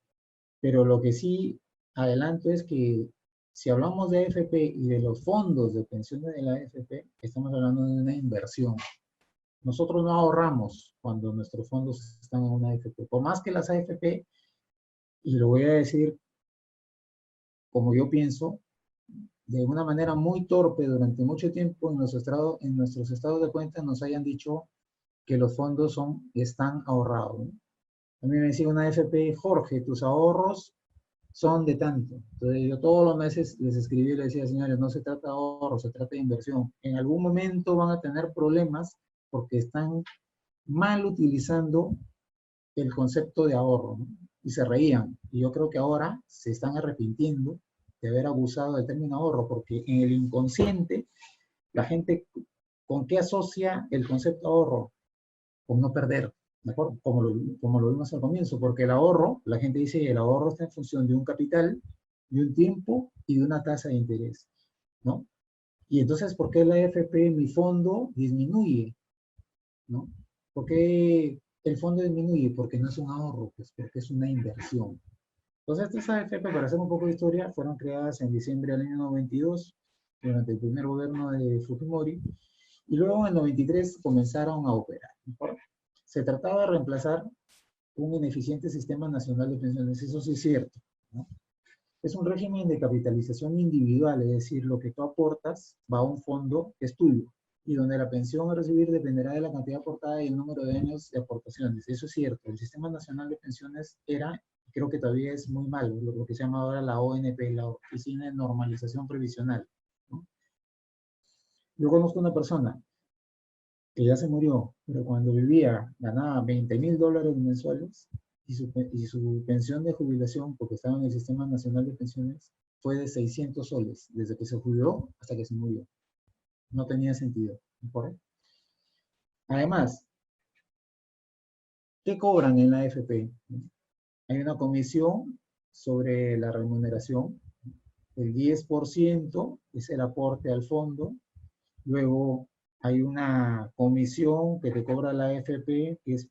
pero lo que sí adelanto es que si hablamos de AFP y de los fondos de pensiones de la AFP, estamos hablando de una inversión. Nosotros no ahorramos cuando nuestros fondos están en una AFP. Por más que las AFP, y lo voy a decir como yo pienso, de una manera muy torpe durante mucho tiempo en nuestros estados de cuenta nos hayan dicho que los fondos están ahorrados, ¿no? A mí me decía una AFP, Jorge, tus ahorros son de tanto. Entonces yo todos los meses les escribí y les decía, señores, no se trata de ahorro, se trata de inversión. En algún momento van a tener problemas porque están mal utilizando el concepto de ahorro, ¿no? Y se reían. Y yo creo que ahora se están arrepintiendo de haber abusado del término ahorro, porque en el inconsciente la gente, ¿con qué asocia el concepto ahorro? Con no perder, ¿de acuerdo? Como lo vimos al comienzo, porque el ahorro, la gente dice, el ahorro está en función de un capital, de un tiempo y de una tasa de interés, ¿no? Y entonces, ¿por qué la AFP, mi fondo, disminuye? ¿No? ¿Por qué el fondo disminuye? Porque no es un ahorro, pues, porque es una inversión. Entonces, estas AFP, para hacer un poco de historia, fueron creadas en diciembre del año 92, durante el primer gobierno de Fujimori, y luego en el 93 comenzaron a operar. ¿No? Se trataba de reemplazar un ineficiente sistema nacional de pensiones, eso sí es cierto, ¿no? Es un régimen de capitalización individual, es decir, lo que tú aportas va a un fondo que es tuyo, y donde la pensión a recibir dependerá de la cantidad aportada y el número de años de aportaciones. Eso es cierto. El Sistema Nacional de Pensiones era, creo que todavía es muy malo, lo que se llama ahora la ONP, la Oficina de Normalización Previsional, ¿no? Yo conozco una persona que ya se murió, pero cuando vivía ganaba $20,000 mensuales y su pensión de jubilación, porque estaba en el Sistema Nacional de Pensiones, fue de 600 soles, desde que se jubiló hasta que se murió. No tenía sentido. ¿Correcto? Además, ¿qué cobran en la AFP? Hay una comisión sobre la remuneración, el 10% es el aporte al fondo, luego hay una comisión que te cobra la AFP, que es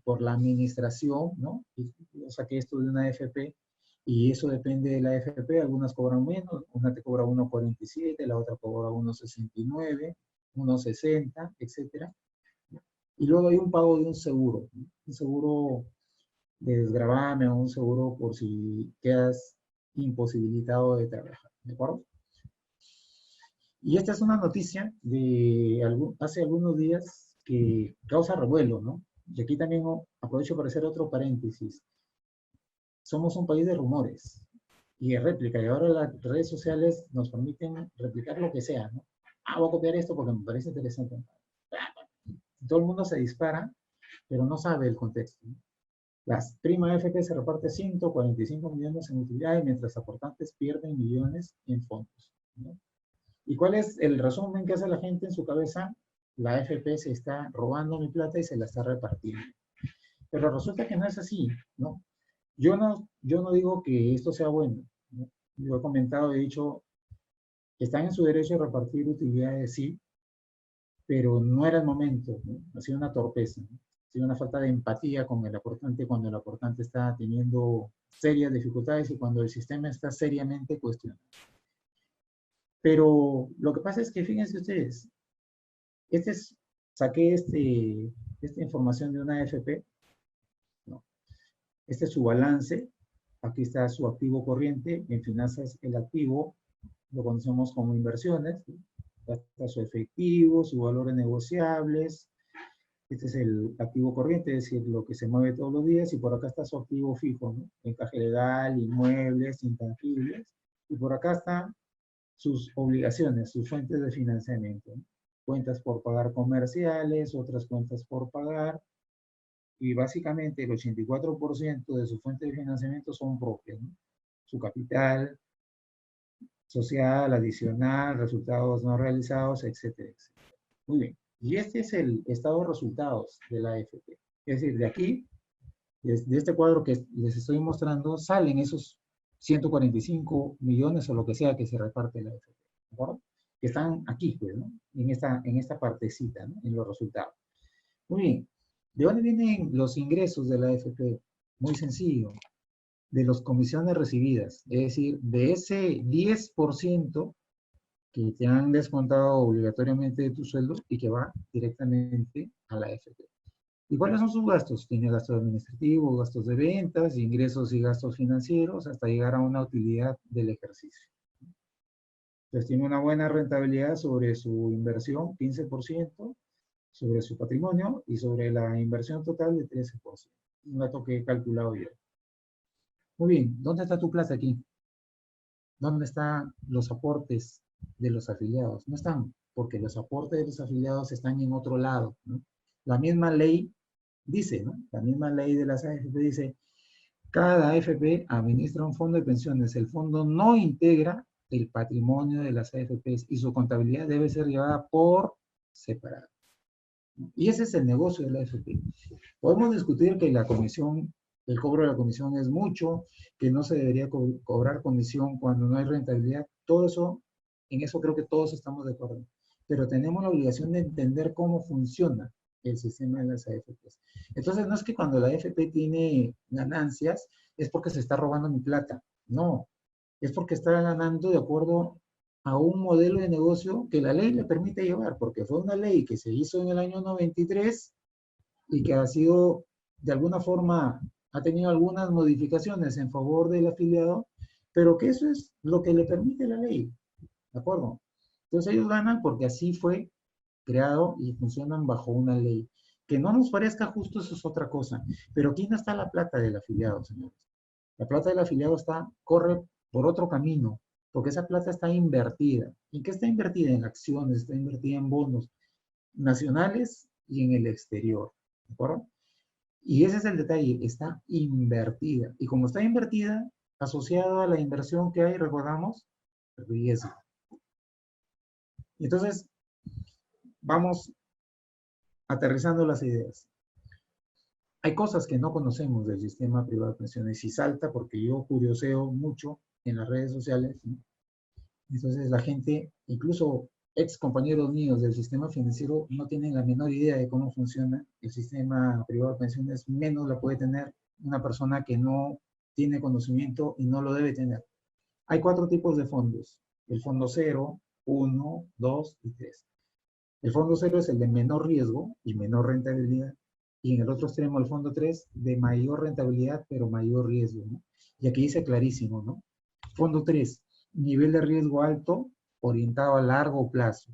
por la administración, ¿no? Yo saqué esto de una AFP y eso depende de la AFP, algunas cobran menos, una te cobra 1,47, la otra cobra 1,69, 1,60, etcétera. Y luego hay un pago de un seguro, ¿no? Un seguro de desgravamen o un seguro por si quedas imposibilitado de trabajar, ¿de acuerdo? Y esta es una noticia de hace algunos días que causa revuelo, ¿no? Y aquí también aprovecho para hacer otro paréntesis. Somos un país de rumores y de réplica, y ahora las redes sociales nos permiten replicar lo que sea, ¿no? Ah, voy a copiar esto porque me parece interesante. Todo el mundo se dispara, pero no sabe el contexto, ¿no? Las prima AFP se reparte 145 millones en utilidades, mientras aportantes pierden millones en fondos, ¿no? ¿Y cuál es el resumen que hace la gente en su cabeza? La AFP se está robando mi plata y se la está repartiendo. Pero resulta que no es así, ¿no? Yo no digo que esto sea bueno, ¿no? Yo he comentado, he dicho, que están en su derecho de repartir utilidades, sí, pero no era el momento, ¿no? Ha sido una torpeza, ¿no? Ha sido una falta de empatía con el aportante cuando el aportante está teniendo serias dificultades y cuando el sistema está seriamente cuestionado. Pero lo que pasa es que, fíjense ustedes, saqué esta información de una AFP, ¿no? Este es su balance, aquí está su activo corriente, en finanzas el activo lo conocemos como inversiones, ¿no? Está su efectivo, sus valores negociables, este es el activo corriente, es decir, lo que se mueve todos los días, y por acá está su activo fijo, ¿no? Encaje legal, inmuebles, intangibles, y por acá están sus obligaciones, sus fuentes de financiamiento, ¿no? Cuentas por pagar comerciales, otras cuentas por pagar, y básicamente el 84% de su fuente de financiamiento son propias, ¿no? Su capital social, adicional, resultados no realizados, etcétera, etcétera. Muy bien. Y este es el estado de resultados de la AFP. Es decir, de aquí, de este cuadro que les estoy mostrando, salen esos 145 millones o lo que sea que se reparte la AFP, ¿de acuerdo? Que están aquí, pues, ¿no? En esta partecita, ¿no? En los resultados. Muy bien. ¿De dónde vienen los ingresos de la AFP? Muy sencillo. De las comisiones recibidas. Es decir, de ese 10% que te han descontado obligatoriamente de tu sueldo y que va directamente a la AFP. ¿Y cuáles son sus gastos? Tiene gastos administrativos, gastos de ventas, ingresos y gastos financieros, hasta llegar a una utilidad del ejercicio. Entonces tiene una buena rentabilidad sobre su inversión, 15%, sobre su patrimonio y sobre la inversión total de 13%. Un dato que he calculado yo. Muy bien, ¿dónde está tu plata aquí? ¿Dónde están los aportes de los afiliados? No están, porque los aportes de los afiliados están en otro lado, ¿no? La misma ley dice, ¿no? La misma ley de las AFP dice, cada AFP administra un fondo de pensiones. El fondo no integra el patrimonio de las AFPs y su contabilidad debe ser llevada por separado. Y ese es el negocio de la AFP. Podemos discutir que la comisión, el cobro de la comisión es mucho, que no se debería cobrar comisión cuando no hay rentabilidad. Todo eso, en eso creo que todos estamos de acuerdo. Pero tenemos la obligación de entender cómo funciona el sistema de las AFPs. Entonces, no es que cuando la AFP tiene ganancias, es porque se está robando mi plata. No, es porque está ganando de acuerdo a un modelo de negocio que la ley le permite llevar, porque fue una ley que se hizo en el año 93 y que ha sido, de alguna forma, ha tenido algunas modificaciones en favor del afiliado, pero que eso es lo que le permite la ley, ¿de acuerdo? Entonces ellos ganan porque así fue creado y funcionan bajo una ley. Que no nos parezca justo, eso es otra cosa. Pero ¿quién está la plata del afiliado, señores? La plata del afiliado corre por otro camino, porque esa plata está invertida. ¿En qué está invertida? En acciones, está invertida en bonos nacionales y en el exterior. ¿De acuerdo? Y ese es el detalle, está invertida. Y como está invertida, asociado a la inversión que hay, recordamos, riesgo. Entonces, vamos aterrizando las ideas. Hay cosas que no conocemos del sistema privado de pensiones y salta porque yo curioseo mucho en las redes sociales, ¿no? Entonces la gente, incluso ex compañeros míos del sistema financiero, no tienen la menor idea de cómo funciona el sistema privado de pensiones, menos la puede tener una persona que no tiene conocimiento y no lo debe tener. Hay 4 tipos de fondos: el fondo 0, 1, 2 y 3. El fondo 0 es el de menor riesgo y menor rentabilidad. Y en el otro extremo, el fondo 3, de mayor rentabilidad pero mayor riesgo, ¿no? Y aquí dice clarísimo, ¿no? Fondo 3, nivel de riesgo alto, orientado a largo plazo.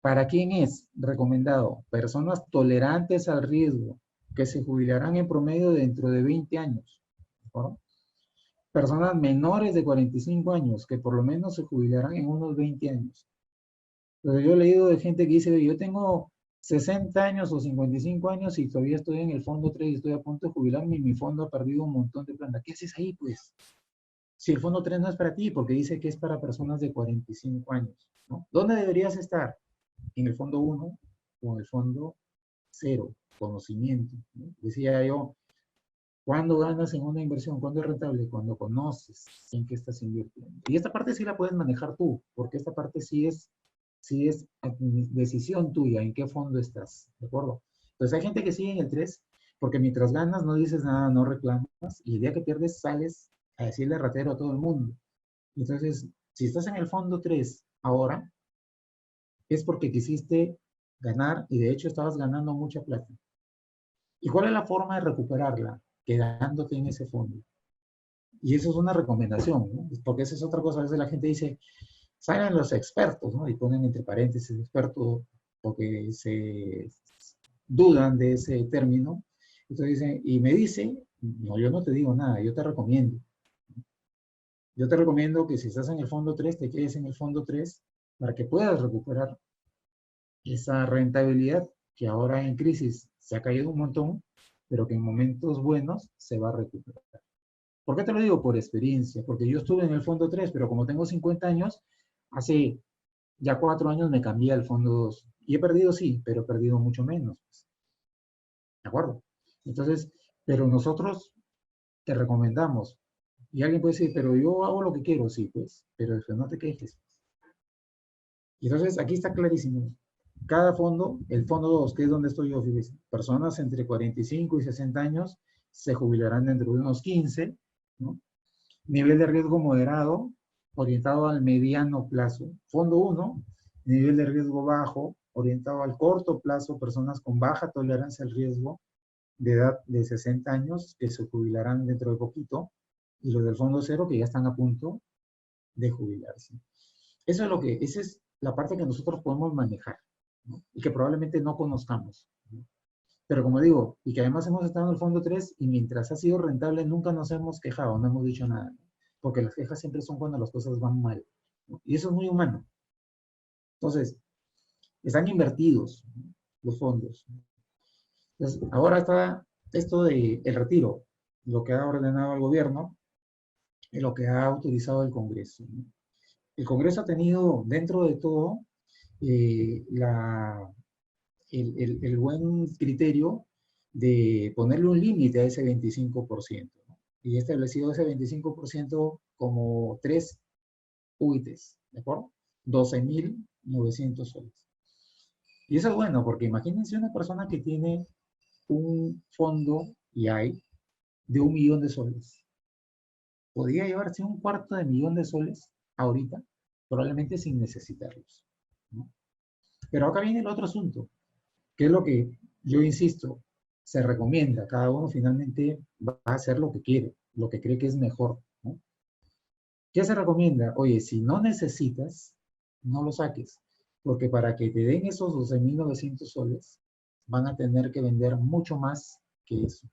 ¿Para quién es recomendado? Personas tolerantes al riesgo, que se jubilarán en promedio dentro de 20 años. ¿No? Personas menores de 45 años, que por lo menos se jubilarán en unos 20 años. Pero yo he leído de gente que dice, yo tengo 60 años o 55 años y todavía estoy en el fondo 3 y estoy a punto de jubilarme y mi fondo ha perdido un montón de plata. ¿Qué haces ahí, pues? Si el fondo 3 no es para ti, porque dice que es para personas de 45 años, ¿no? ¿Dónde deberías estar? ¿En el fondo 1 o en el fondo 0? Conocimiento, ¿no? Decía yo, ¿cuándo ganas en una inversión? ¿Cuándo es rentable? Cuando conoces en qué estás invirtiendo. Y esta parte sí la puedes manejar tú, porque esta parte sí es decisión tuya, en qué fondo estás, ¿de acuerdo? Entonces hay gente que sigue en el 3, porque mientras ganas no dices nada, no reclamas, y el día que pierdes sales a decirle ratero a todo el mundo. Entonces, si estás en el fondo 3 ahora, es porque quisiste ganar y de hecho estabas ganando mucha plata. ¿Y cuál es la forma de recuperarla? Quedándote en ese fondo. Y eso es una recomendación, ¿no? Porque esa es otra cosa. A veces la gente dice, salen los expertos, ¿no? Y ponen entre paréntesis experto porque se dudan de ese término. Entonces dicen, y me dice, no, yo no te digo nada, yo te recomiendo. Yo te recomiendo que si estás en el fondo 3, te quedes en el fondo 3 para que puedas recuperar esa rentabilidad que ahora en crisis se ha caído un montón, pero que en momentos buenos se va a recuperar. ¿Por qué te lo digo? Por experiencia, porque yo estuve en el fondo 3, pero como tengo 50 años, hace ya 4 años me cambié al fondo 2. Y he perdido, sí, pero he perdido mucho menos. ¿De acuerdo? Entonces, pero nosotros te recomendamos. Y alguien puede decir, pero yo hago lo que quiero, sí, pues, pero no te quejes. Y entonces, aquí está clarísimo. Cada fondo, el fondo 2, que es donde estoy yo, fíjense, personas entre 45 y 60 años se jubilarán dentro de unos 15, ¿no? Nivel de riesgo moderado, orientado al mediano plazo. Fondo 1, nivel de riesgo bajo, orientado al corto plazo, personas con baja tolerancia al riesgo, de edad de 60 años, que se jubilarán dentro de poquito, y los del fondo 0, que ya están a punto de jubilarse. Eso es esa es la parte que nosotros podemos manejar, ¿no? Y que probablemente no conozcamos, ¿no? Pero como digo, y que además hemos estado en el fondo 3 y mientras ha sido rentable nunca nos hemos quejado, no hemos dicho nada, ¿no? Porque las quejas siempre son cuando las cosas van mal, ¿no? Y eso es muy humano. Entonces, están invertidos, ¿no?, los fondos. Entonces, ahora está esto del retiro, lo que ha ordenado el gobierno y lo que ha autorizado el Congreso, ¿no? El Congreso ha tenido, dentro de todo, la, el buen criterio de ponerle un límite a ese 25%, ¿no? Y ha establecido ese 25% como 3 UITs, ¿de acuerdo? 12.900 soles. Y eso es bueno, porque imagínense una persona que tiene un fondo y hay de 1.000.000 de soles. Podría llevarse un cuarto de millón de soles ahorita, probablemente sin necesitarlos, ¿no? Pero acá viene el otro asunto, que es lo que yo insisto, se recomienda, cada uno finalmente va a hacer lo que quiere, lo que cree que es mejor, ¿no? ¿Qué se recomienda? Oye, si no necesitas, no lo saques, porque para que te den esos 12.900 soles, van a tener que vender mucho más que eso.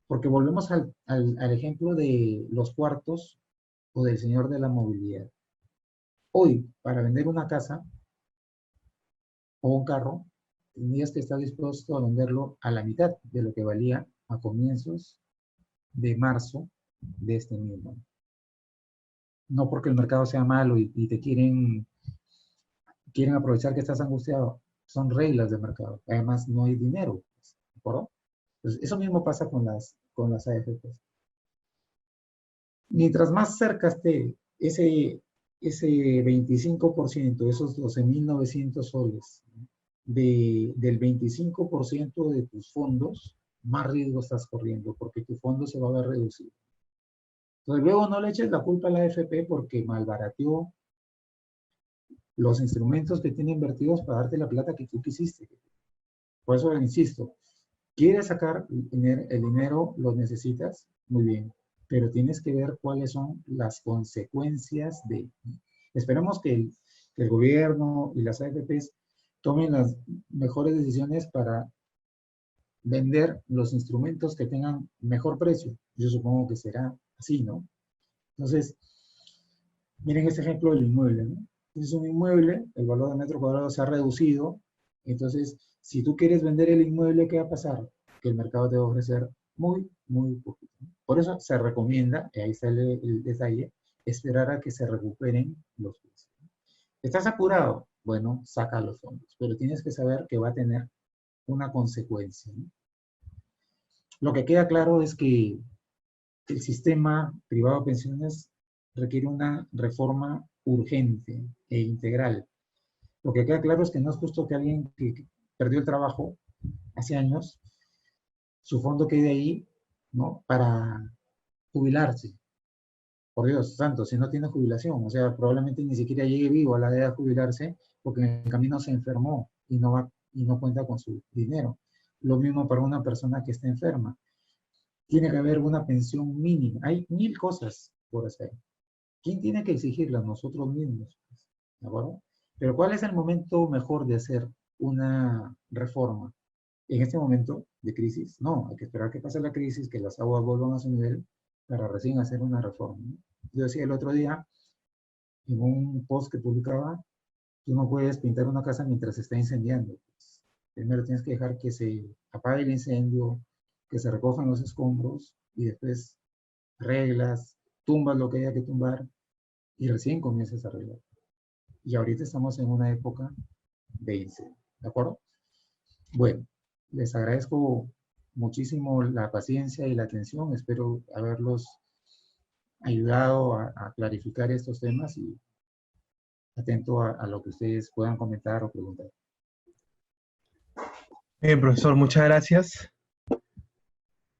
Porque volvemos al ejemplo de los cuartos o del señor de la movilidad. Hoy, para vender una casa o un carro, tendrías que estar dispuesto a venderlo a la mitad de lo que valía a comienzos de marzo de este mismo año. No porque el mercado sea malo y te quieren aprovechar que estás angustiado, son reglas de mercado. Además, no hay dinero, ¿de acuerdo? Entonces, eso mismo pasa con las AFPs. Mientras más cerca esté ese 25%, esos 12.900 soles, del 25% de tus fondos, más riesgo estás corriendo, porque tu fondo se va a ver reducido. Entonces, luego no le eches la culpa a la AFP porque malbarateó los instrumentos que tiene invertidos para darte la plata que tú quisiste. Por eso insisto, ¿quieres sacar el dinero? ¿Lo necesitas? Muy bien, pero tienes que ver cuáles son las consecuencias de... Esperemos que el gobierno y las AFPs tomen las mejores decisiones para vender los instrumentos que tengan mejor precio. Yo supongo que será así, ¿no? Entonces, miren este ejemplo del inmueble, ¿no? Es un inmueble, el valor de metro cuadrado se ha reducido, entonces, si tú quieres vender el inmueble, ¿qué va a pasar? Que el mercado te va a ofrecer muy, muy poquito. Por eso se recomienda, y ahí sale el detalle, esperar a que se recuperen los precios. ¿Estás apurado? Bueno, saca los fondos, pero tienes que saber que va a tener una consecuencia, ¿no? Lo que queda claro es que el sistema privado de pensiones requiere una reforma urgente e integral. Lo que queda claro es que no es justo que alguien que perdió el trabajo hace años, su fondo quede ahí, ¿no? Para jubilarse. Por Dios santo, si no tiene jubilación, o sea, probablemente ni siquiera llegue vivo a la edad de jubilarse porque en el camino se enfermó y no cuenta con su dinero. Lo mismo para una persona que está enferma. Tiene que haber una pensión mínima. Hay 1.000 cosas por hacer. ¿Quién tiene que exigirla? Nosotros mismos. ¿De acuerdo? Pero ¿cuál es el momento mejor de hacer una reforma? En este momento de crisis, no, hay que esperar que pase la crisis, que las aguas vuelvan a su nivel para recién hacer una reforma, ¿no? Yo decía el otro día, en un post que publicaba, tú no puedes pintar una casa mientras se está incendiando. Pues, primero tienes que dejar que se apague el incendio, que se recojan los escombros y después arreglas, tumbas lo que haya que tumbar y recién comienzas a arreglar. Y ahorita estamos en una época de incendio, ¿de acuerdo? Bueno, les agradezco muchísimo la paciencia y la atención. Espero haberlos ayudado a clarificar estos temas y atento a lo que ustedes puedan comentar o preguntar. Bien, profesor, muchas gracias.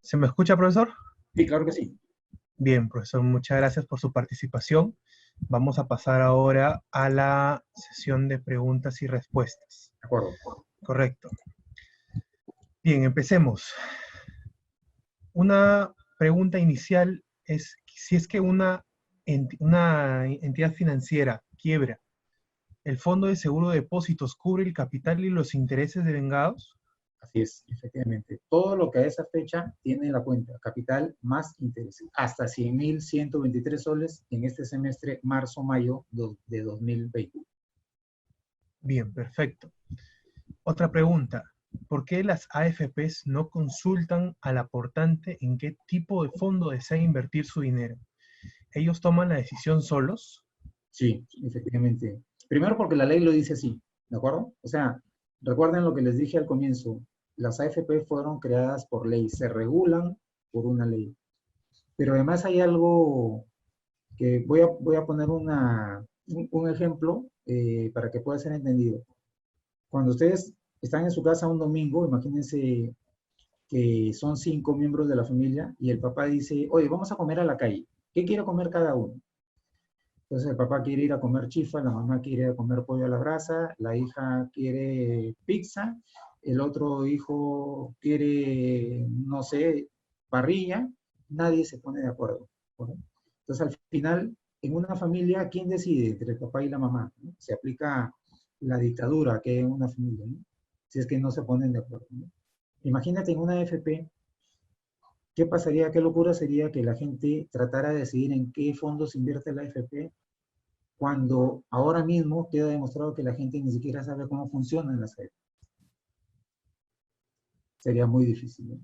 ¿Se me escucha, profesor? Sí, claro que sí. Bien, profesor, muchas gracias por su participación. Vamos a pasar ahora a la sesión de preguntas y respuestas. De acuerdo. Correcto. Bien, empecemos. Una pregunta inicial es, si es que una entidad financiera quiebra, ¿el Fondo de Seguro de Depósitos cubre el capital y los intereses de vengados? Así es, efectivamente. Todo lo que a esa fecha tiene la cuenta, capital más interés, hasta 100.123 soles en este semestre marzo-mayo de 2020. Bien, perfecto. Otra pregunta. ¿Por qué las AFPs no consultan al aportante en qué tipo de fondo desea invertir su dinero? ¿Ellos toman la decisión solos? Sí, efectivamente. Primero porque la ley lo dice así, ¿de acuerdo? O sea, recuerden lo que les dije al comienzo, las AFP fueron creadas por ley, se regulan por una ley. Pero además hay algo que voy a poner un ejemplo para que pueda ser entendido. Cuando ustedes están en su casa un domingo, imagínense que son 5 miembros de la familia y el papá dice, oye, vamos a comer a la calle. ¿Qué quiere comer cada uno? Entonces el papá quiere ir a comer chifa, la mamá quiere ir a comer pollo a la brasa, la hija quiere pizza, el otro hijo quiere, no sé, parrilla, nadie se pone de acuerdo, ¿no? Entonces al final, en una familia, ¿quién decide entre el papá y la mamá? ¿No? Se aplica la dictadura que es una familia, ¿no? Si es que no se ponen de acuerdo, ¿no? Imagínate en una FP, ¿qué pasaría, qué locura sería que la gente tratara de decidir en qué fondos invierte la FP cuando ahora mismo queda demostrado que la gente ni siquiera sabe cómo funcionan las redes? Sería muy difícil, ¿no?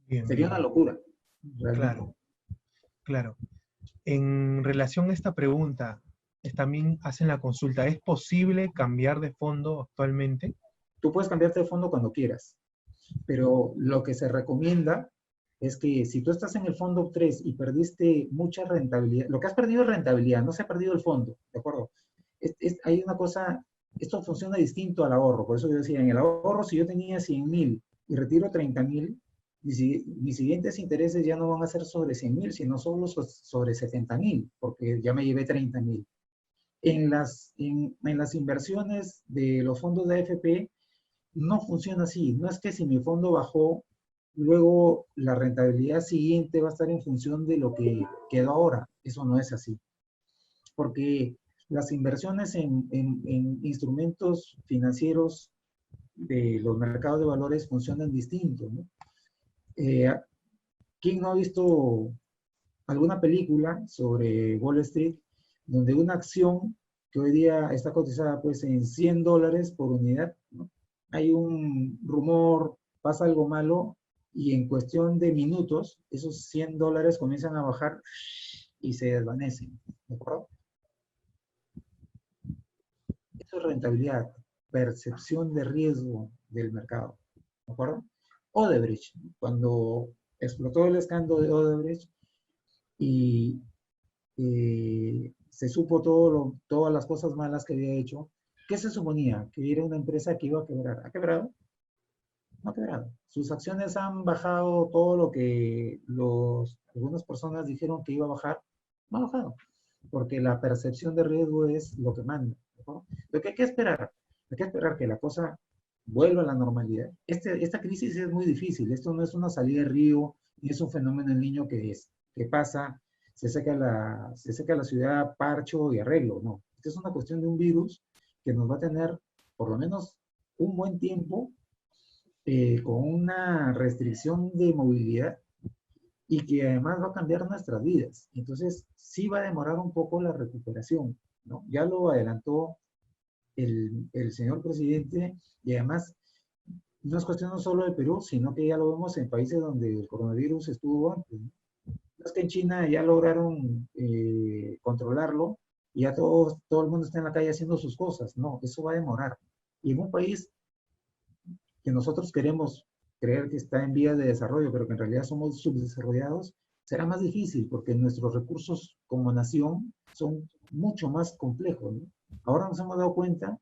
Bien, Sería una bien, locura, realmente. claro, claro. En relación a esta pregunta, también hacen la consulta, ¿es posible cambiar de fondo actualmente? Tú puedes cambiarte de fondo cuando quieras, pero lo que se recomienda es que si tú estás en el fondo 3 y perdiste mucha rentabilidad, lo que has perdido es rentabilidad, no se ha perdido el fondo, ¿de acuerdo? Hay una cosa, esto funciona distinto al ahorro, por eso yo decía, en el ahorro si yo tenía 100.000 y retiro 30.000, mis siguientes intereses ya no van a ser sobre 100.000, sino solo sobre 70.000, porque ya me llevé 30.000. En las inversiones de los fondos de AFP no funciona así. No es que si mi fondo bajó, luego la rentabilidad siguiente va a estar en función de lo que quedó ahora. Eso no es así. Porque las inversiones en instrumentos financieros de los mercados de valores funcionan distinto, ¿no? Eh, ¿Quién no ha visto alguna película sobre Wall Street donde una acción que hoy día está cotizada pues en $100 por unidad, ¿no? Hay un rumor, pasa algo malo y en cuestión de minutos esos $100 comienzan a bajar y se desvanecen, ¿de acuerdo? Eso es rentabilidad, percepción de riesgo del mercado, ¿de acuerdo? Odebrecht, cuando explotó el escándalo de Odebrecht y se supo todas las cosas malas que había hecho, ¿qué se suponía? Que era una empresa que iba a quebrar. ¿Ha quebrado? No ha quebrado. Sus acciones han bajado todo lo que algunas personas dijeron que iba a bajar. No ha bajado, porque la percepción de riesgo es lo que manda, ¿no? Lo que hay que esperar, hay que esperar que la cosa vuelva a la normalidad. Esta crisis es muy difícil, esto no es una salida de río, ni es un fenómeno en niño que pasa, se seca la ciudad, parcho y arreglo, no. Esta es una cuestión de un virus que nos va a tener por lo menos un buen tiempo con una restricción de movilidad y que además va a cambiar nuestras vidas. Entonces, sí va a demorar un poco la recuperación, ¿no? Ya lo adelantó el señor presidente y además no es cuestión no solo de Perú, sino que ya lo vemos en países donde el coronavirus estuvo antes, ¿no? No es que en China ya lograron controlarlo y ya todo el mundo está en la calle haciendo sus cosas. No, eso va a demorar. Y en un país que nosotros queremos creer que está en vías de desarrollo, pero que en realidad somos subdesarrollados, será más difícil porque nuestros recursos como nación son mucho más complejos, ¿no? Ahora nos hemos dado cuenta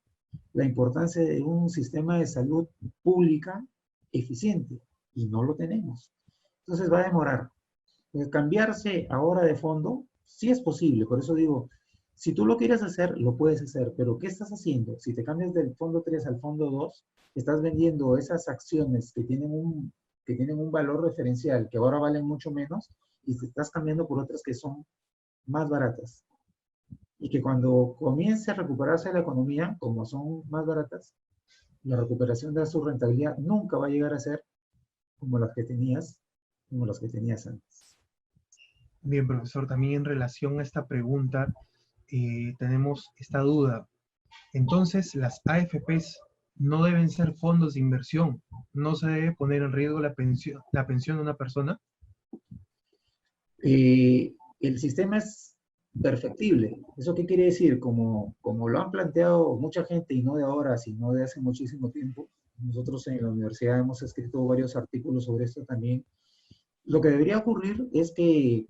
la importancia de un sistema de salud pública eficiente y no lo tenemos. Entonces va a demorar. Cambiarse ahora de fondo sí es posible, por eso digo, si tú lo quieres hacer, lo puedes hacer, pero ¿qué estás haciendo? Si te cambias del fondo 3 al fondo 2, estás vendiendo esas acciones que tienen un valor referencial, que ahora valen mucho menos, y te estás cambiando por otras que son más baratas. Y que cuando comience a recuperarse la economía, como son más baratas, la recuperación de su rentabilidad nunca va a llegar a ser como las que tenías antes. Bien, profesor, también en relación a esta pregunta, tenemos esta duda. Entonces, ¿las AFPs no deben ser fondos de inversión. No se debe poner en riesgo la pensión de una persona. El sistema es perfectible. ¿Eso qué quiere decir? Como lo han planteado mucha gente, y no de ahora, sino de hace muchísimo tiempo, nosotros en la universidad hemos escrito varios artículos sobre esto también. Lo que debería ocurrir es que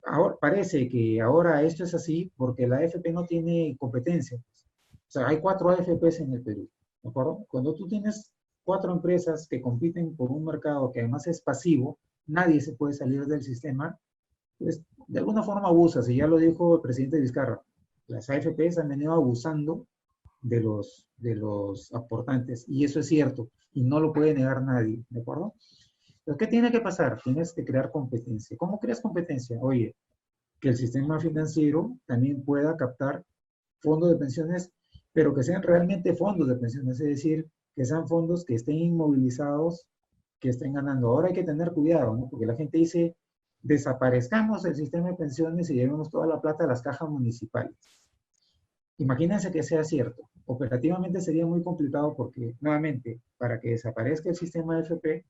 ahora, parece que ahora esto es así porque la AFP no tiene competencia. O sea, hay 4 AFPs en el Perú, ¿de acuerdo? Cuando tú tienes 4 empresas que compiten por un mercado que además es pasivo, nadie se puede salir del sistema, pues de alguna forma abusas, y ya lo dijo el presidente Vizcarra, las AFPs han venido abusando de los aportantes, y eso es cierto, y no lo puede negar nadie, ¿de acuerdo? Pero ¿qué tiene que pasar? Tienes que crear competencia. ¿Cómo creas competencia? Oye, que el sistema financiero también pueda captar fondos de pensiones, pero que sean realmente fondos de pensiones, es decir, que sean fondos que estén inmovilizados, que estén ganando. Ahora hay que tener cuidado, ¿no? Porque la gente dice, desaparezcamos el sistema de pensiones y llevemos toda la plata a las cajas municipales. Imagínense que sea cierto. Operativamente sería muy complicado porque, nuevamente, para que desaparezca el sistema de FP,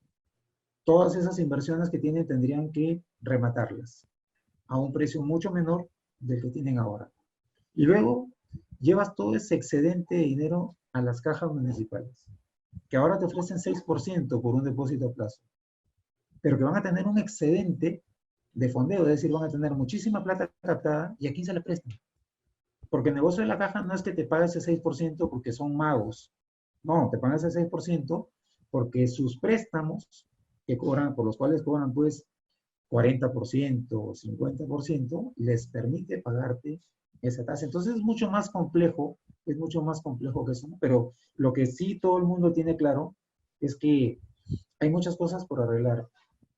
todas esas inversiones que tienen tendrían que rematarlas a un precio mucho menor del que tienen ahora. Y luego llevas todo ese excedente de dinero a las cajas municipales, que ahora te ofrecen 6% por un depósito a plazo, pero que van a tener un excedente de fondeo, es decir, van a tener muchísima plata captada y a quién se le prestan. Porque el negocio de la caja no es que te pague ese 6% porque son magos. No, te pagan ese 6% porque sus préstamos que cobran, por los cuales cobran pues 40% o 50%, les permite pagarte esa tasa. Entonces es mucho más complejo que eso, ¿no? Pero lo que sí todo el mundo tiene claro es que hay muchas cosas por arreglar.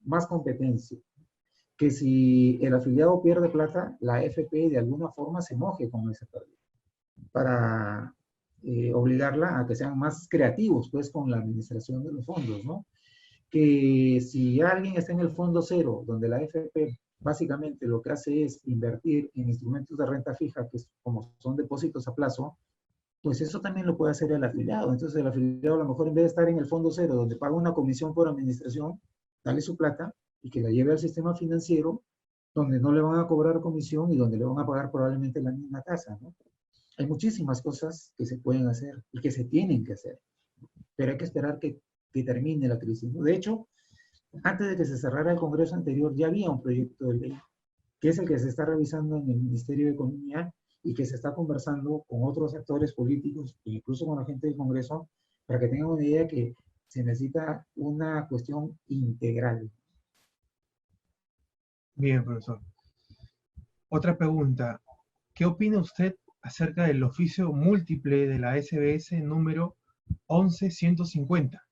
Más competencia. Que si el afiliado pierde plata, la FP de alguna forma se moje con esa pérdida para obligarla a que sean más creativos pues con la administración de los fondos, ¿no? Que si alguien está en el fondo cero, donde la AFP básicamente lo que hace es invertir en instrumentos de renta fija, que es, como son depósitos a plazo, pues eso también lo puede hacer el afiliado. Entonces el afiliado a lo mejor en vez de estar en el fondo cero, donde paga una comisión por administración, dale su plata y que la lleve al sistema financiero, donde no le van a cobrar comisión y donde le van a pagar probablemente la misma tasa, ¿no? Hay muchísimas cosas que se pueden hacer y que se tienen que hacer, pero hay que esperar que termine la crisis, ¿no? De hecho, antes de que se cerrara el Congreso anterior, ya había un proyecto de ley, que es el que se está revisando en el Ministerio de Economía y que se está conversando con otros actores políticos, e incluso con la gente del Congreso, para que tengan una idea que se necesita una cuestión integral. Bien, profesor. Otra pregunta. ¿Qué opina usted acerca del oficio múltiple de la SBS número 11150?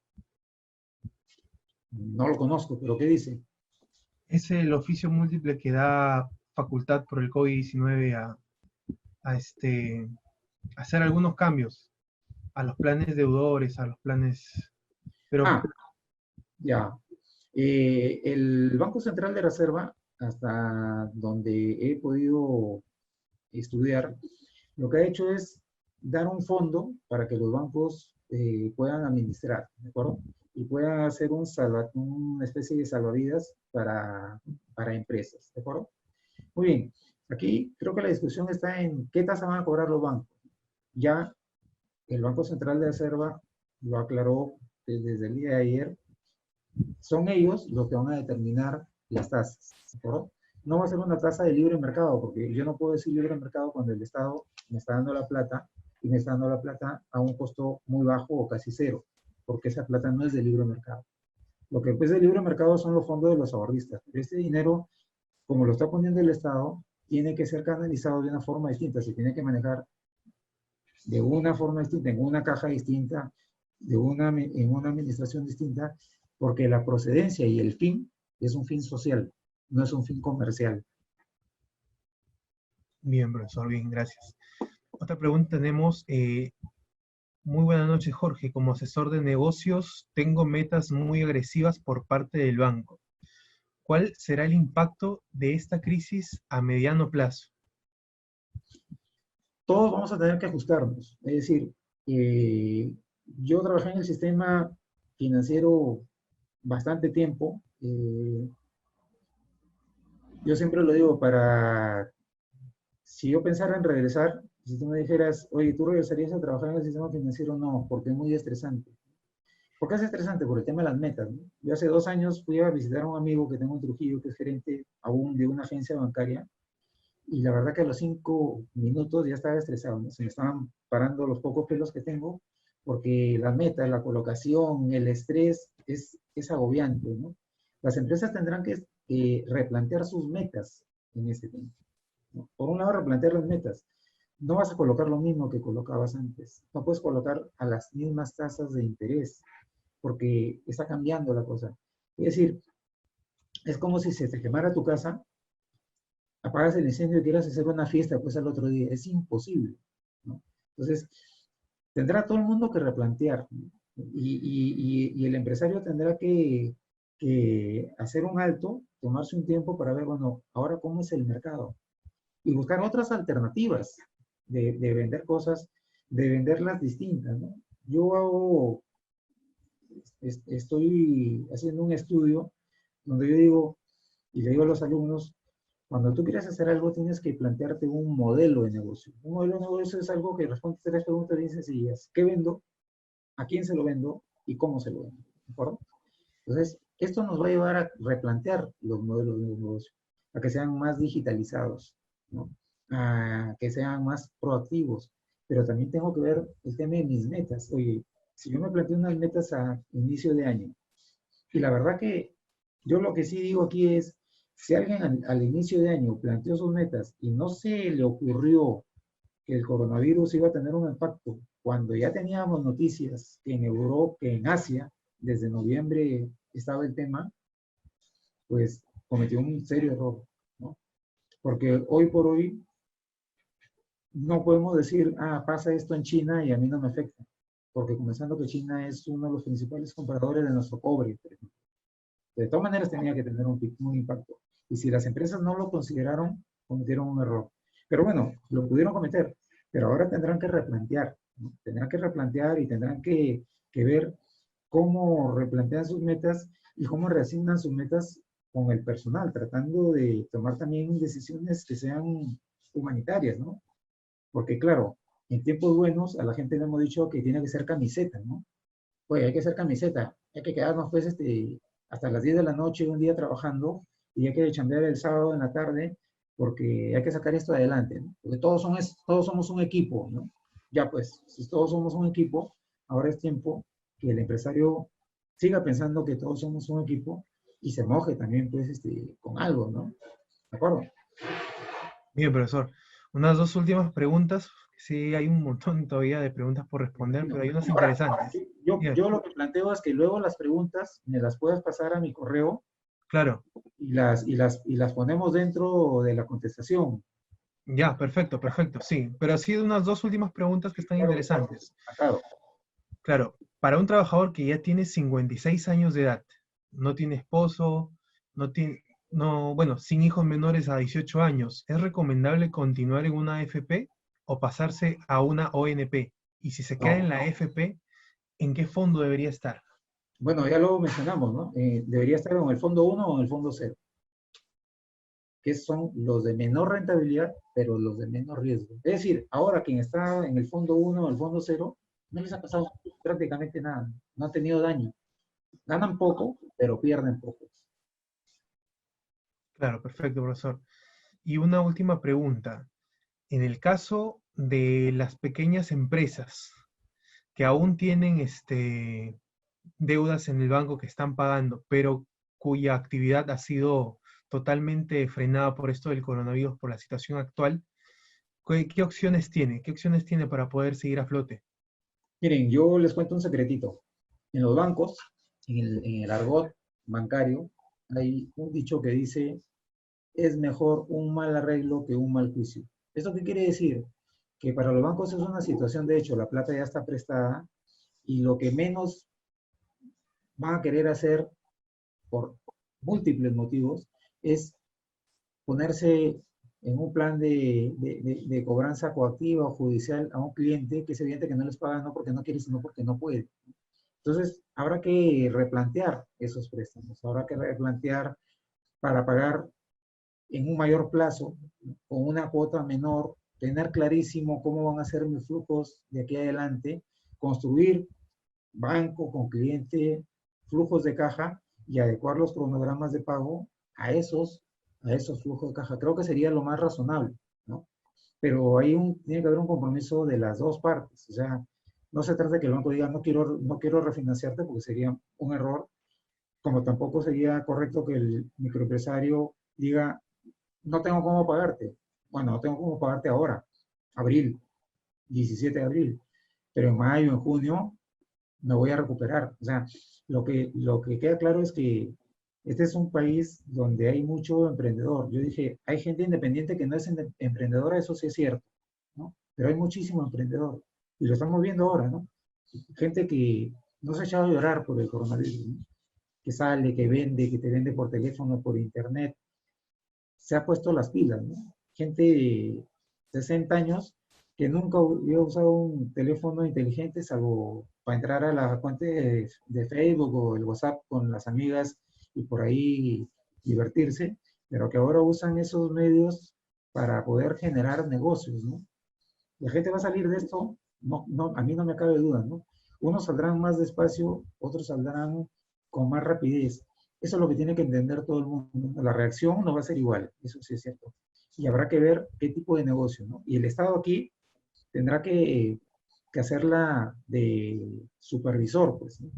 No lo conozco, pero ¿qué dice? Es el oficio múltiple que da facultad por el COVID-19 a hacer algunos cambios a los planes deudores, a los planes... Pero Ah, ya. El Banco Central de Reserva, hasta donde he podido estudiar, lo que ha hecho es dar un fondo para que los bancos puedan administrar, ¿de acuerdo? Y puedan hacer una especie de salvavidas para empresas, ¿de acuerdo? Muy bien, aquí creo que la discusión está en qué tasa van a cobrar los bancos. Ya el Banco Central de Reserva lo aclaró desde el día de ayer, son ellos los que van a determinar las tasas, ¿de acuerdo? No va a ser una tasa de libre mercado, porque yo no puedo decir libre mercado cuando el Estado me está dando la plata y me está dando la plata a un costo muy bajo o casi cero, porque esa plata no es de libre mercado. Lo que es de libre mercado son los fondos de los ahorristas. Este dinero, como lo está poniendo el Estado, tiene que ser canalizado de una forma distinta, se tiene que manejar de una forma distinta, en una caja distinta, en una administración distinta, porque la procedencia y el fin es un fin social, no es un fin comercial. bien, profesor, bien, gracias. Otra pregunta tenemos. Muy buenas noches, Jorge. Como asesor de negocios, tengo metas muy agresivas por parte del banco. ¿Cuál será el impacto de esta crisis a mediano plazo? Todos vamos a tener que ajustarnos, es decir, Yo trabajé en el sistema financiero bastante tiempo. Yo siempre lo digo, si yo pensara en regresar, si tú me dijeras, oye, ¿tú regresarías a trabajar en el sistema financiero? No, porque es muy estresante. ¿Por qué es estresante? Por el tema de las metas, ¿no? Yo hace 2 años fui a visitar a un amigo que tengo en Trujillo, que es gerente aún de una agencia bancaria, y la verdad que a los 5 minutos ya estaba estresado, ¿no? Se me estaban parando los pocos pelos que tengo, porque la meta, la colocación, el estrés es agobiante, ¿no? Las empresas tendrán que replantear sus metas en este tiempo, ¿no? Por un lado, replantear las metas. No vas a colocar lo mismo que colocabas antes. No puedes colocar a las mismas tasas de interés, porque está cambiando la cosa. Es decir, es como si se te quemara tu casa, apagas el incendio y quieras hacer una fiesta pues al otro día. Es imposible, ¿no? Entonces, tendrá todo el mundo que replantear, ¿no? Y el empresario tendrá que hacer un alto, tomarse un tiempo para ver, bueno, ahora cómo es el mercado y buscar otras alternativas de vender cosas, de venderlas distintas, ¿no? Yo estoy haciendo un estudio donde yo digo, y le digo a los alumnos, cuando tú quieres hacer algo tienes que plantearte un modelo de negocio. Un modelo de negocio es algo que responde a 3 preguntas bien sencillas. ¿Qué vendo? ¿A quién se lo vendo? ¿Y cómo se lo vendo? ¿De acuerdo? Entonces, esto nos va a llevar a replantear los modelos de negocio, a que sean más digitalizados, ¿no? A que sean más proactivos. Pero también tengo que ver el tema de mis metas. Oye, si yo me planteo unas metas a inicio de año, y la verdad que yo lo que sí digo aquí es, si alguien al inicio de año planteó sus metas y no se le ocurrió que el coronavirus iba a tener un impacto, cuando ya teníamos noticias que en Europa, que en Asia, desde noviembre estaba el tema, pues cometió un serio error, ¿no? Porque hoy por hoy no podemos decir, ah, pasa esto en China y a mí no me afecta, porque comenzando que China es uno de los principales compradores de nuestro cobre, por ejemplo. De todas maneras tenía que tener un impacto. Y si las empresas no lo consideraron, cometieron un error. Pero bueno, lo pudieron cometer, pero ahora tendrán que replantear, ¿no? Tendrán que replantear y tendrán que ver cómo replantean sus metas y cómo reasignan sus metas con el personal, tratando de tomar también decisiones que sean humanitarias, ¿no? Porque claro, en tiempos buenos a la gente le hemos dicho que tiene que ser camiseta, ¿no? Oye, hay que hacer camiseta, hay que quedarnos pues hasta las 10 de la noche un día trabajando y hay que chambear el sábado en la tarde porque hay que sacar esto adelante, ¿no? Porque todos somos un equipo, ¿no? Ya pues, si todos somos un equipo, ahora es tiempo que el empresario siga pensando que todos somos un equipo y se moje también pues con algo, ¿no? ¿De acuerdo? Bien, profesor. Unas dos últimas preguntas. Sí, hay un montón todavía de preguntas por Me responder, imagino. pero hay unas Ahora, interesantes. Bien, yo lo que planteo es que luego las preguntas me las puedas pasar a mi correo claro. y las ponemos dentro de la contestación. Ya, perfecto, perfecto, sí. Pero sí, unas dos últimas preguntas que están Claro que está interesantes. atado. Claro, para un trabajador que ya tiene 56 años de edad, no tiene esposo, no tiene, no, bueno, sin hijos menores a 18 años, ¿es recomendable continuar en una AFP o pasarse a una ONP? Y si se queda en No. la AFP, ¿en qué fondo debería estar? Bueno, ya lo mencionamos, ¿no? Debería estar en el fondo uno o en el fondo cero, que son los de menor rentabilidad, pero los de menor riesgo. Es decir, ahora quien está en el fondo uno o el fondo cero, no les ha pasado prácticamente nada, no han tenido daño. Ganan poco, pero pierden poco. Claro, perfecto, profesor. Y una última pregunta. En el caso de las pequeñas empresas que aún tienen deudas en el banco que están pagando, pero cuya actividad ha sido totalmente frenada por esto del coronavirus, por la situación actual, ¿qué opciones tiene? ¿Qué opciones tiene para poder seguir a flote? Miren, yo les cuento un secretito. En los bancos, en el argot bancario, hay un dicho que dice, es mejor un mal arreglo que un mal juicio. ¿Esto qué quiere decir? Que para los bancos es una situación de hecho, la plata ya está prestada y lo que menos van a querer hacer por múltiples motivos es ponerse en un plan de cobranza coactiva o judicial a un cliente que es evidente que no les paga no porque no quiere, sino porque no puede. Entonces, habrá que replantear esos préstamos, habrá que replantear para pagar en un mayor plazo, con una cuota menor, tener clarísimo cómo van a ser mis flujos de aquí adelante, construir banco con cliente, flujos de caja y adecuar los cronogramas de pago a esos flujos de caja. Creo que sería lo más razonable, ¿no? Pero tiene que haber un compromiso de las dos partes. O sea, no se trata de que el banco diga, no quiero refinanciarte porque sería un error, como tampoco sería correcto que el microempresario diga, no tengo cómo pagarte. Bueno, no tengo cómo pagarte ahora, abril, 17 de abril, pero en mayo, en junio, me voy a recuperar. O sea, lo que queda claro es que este es un país donde hay mucho emprendedor. Yo dije, hay gente independiente que no es emprendedora, eso sí es cierto, ¿no? Pero hay muchísimo emprendedor. Y lo estamos viendo ahora, ¿no? Gente que no se ha echado a llorar por el coronavirus, ¿no? Que sale, que vende, que te vende por teléfono, por internet. Se ha puesto las pilas, ¿no? Gente de 60 años que nunca había usado un teléfono inteligente salvo para entrar a la cuenta de Facebook o el WhatsApp con las amigas y por ahí divertirse, pero que ahora usan esos medios para poder generar negocios, ¿no? La gente va a salir de esto, a mí no me cabe duda, ¿no? Unos saldrán más despacio, otros saldrán con más rapidez. Eso es lo que tiene que entender todo el mundo. La reacción no va a ser igual, eso sí es cierto. Y habrá que ver qué tipo de negocio, ¿no? Y el Estado aquí tendrá que hacerla de supervisor, pues, ¿no?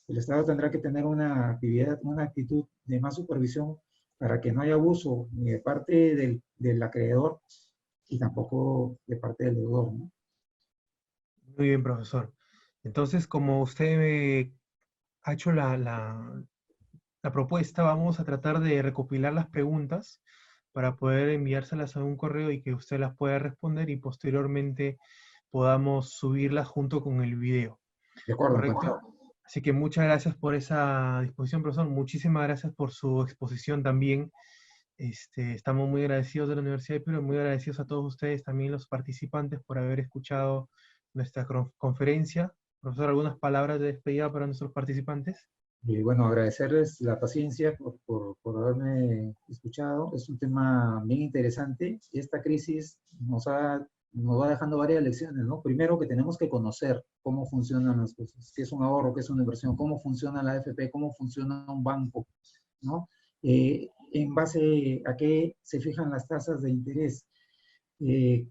El Estado tendrá que tener una actividad, una actitud de más supervisión para que no haya abuso ni de parte del acreedor y tampoco de parte del deudor, ¿no? Muy bien, profesor. Entonces, como usted ha hecho la propuesta, vamos a tratar de recopilar las preguntas para poder enviárselas a un correo y que usted las pueda responder y posteriormente podamos subirlas junto con el video. De acuerdo, ¿Correcto? Así que muchas gracias por esa disposición, profesor. Muchísimas gracias por su exposición también. Estamos muy agradecidos de la Universidad de Piura, muy agradecidos a todos ustedes, también los participantes, por haber escuchado nuestra conferencia. Profesor, ¿algunas palabras de despedida para nuestros participantes? Y bueno, agradecerles la paciencia por haberme escuchado. Es un tema bien interesante. Esta crisis nos va dejando varias lecciones, ¿no? Primero que tenemos que conocer cómo funcionan las cosas, qué es un ahorro, qué es una inversión, cómo funciona la AFP, cómo funciona un banco, ¿no? En base a qué se fijan las tasas de interés. Eh,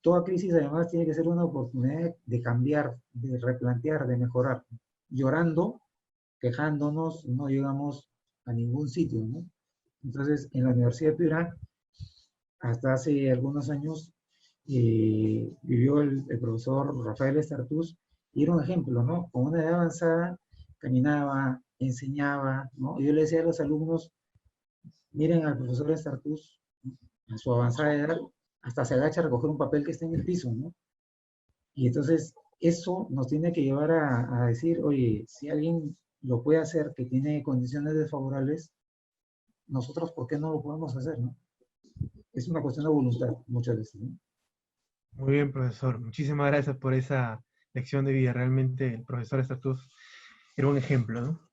Toda crisis además tiene que ser una oportunidad de cambiar, de replantear, de mejorar. Llorando, quejándonos, no llegamos a ningún sitio, ¿no? Entonces, en la Universidad de Piura, hasta hace algunos años, vivió el profesor Rafael Estartús, y era un ejemplo, ¿no? Con una edad avanzada, caminaba, enseñaba, ¿no? Y yo le decía a los alumnos, miren al profesor Estartús, ¿no? A su avanzada edad, hasta se agacha a recoger un papel que está en el piso, ¿no? Y entonces, eso nos tiene que llevar a decir, oye, si alguien lo puede hacer, que tiene condiciones desfavorables, nosotros, ¿por qué no lo podemos hacer, no? Es una cuestión de voluntad, muchas veces, ¿no? Muy bien, profesor. Muchísimas gracias por esa lección de vida. Realmente el profesor Estatuz era un ejemplo, ¿no?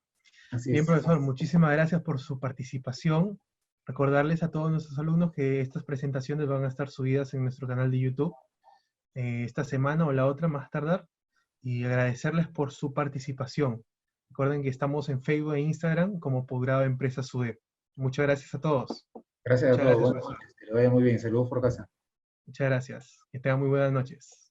Así Bien, es. profesor, muchísimas gracias por su participación. Recordarles a todos nuestros alumnos que estas presentaciones van a estar subidas en nuestro canal de YouTube esta semana o la otra más tardar. Y agradecerles por su participación. Recuerden que estamos en Facebook e Instagram como Posgrado Empresa SUDEP. Muchas gracias a todos. Gracias a Muchas todos. gracias, Buenas profesor. noches. Que le vaya muy bien. Saludos por casa. Muchas gracias. Que tengan muy buenas noches.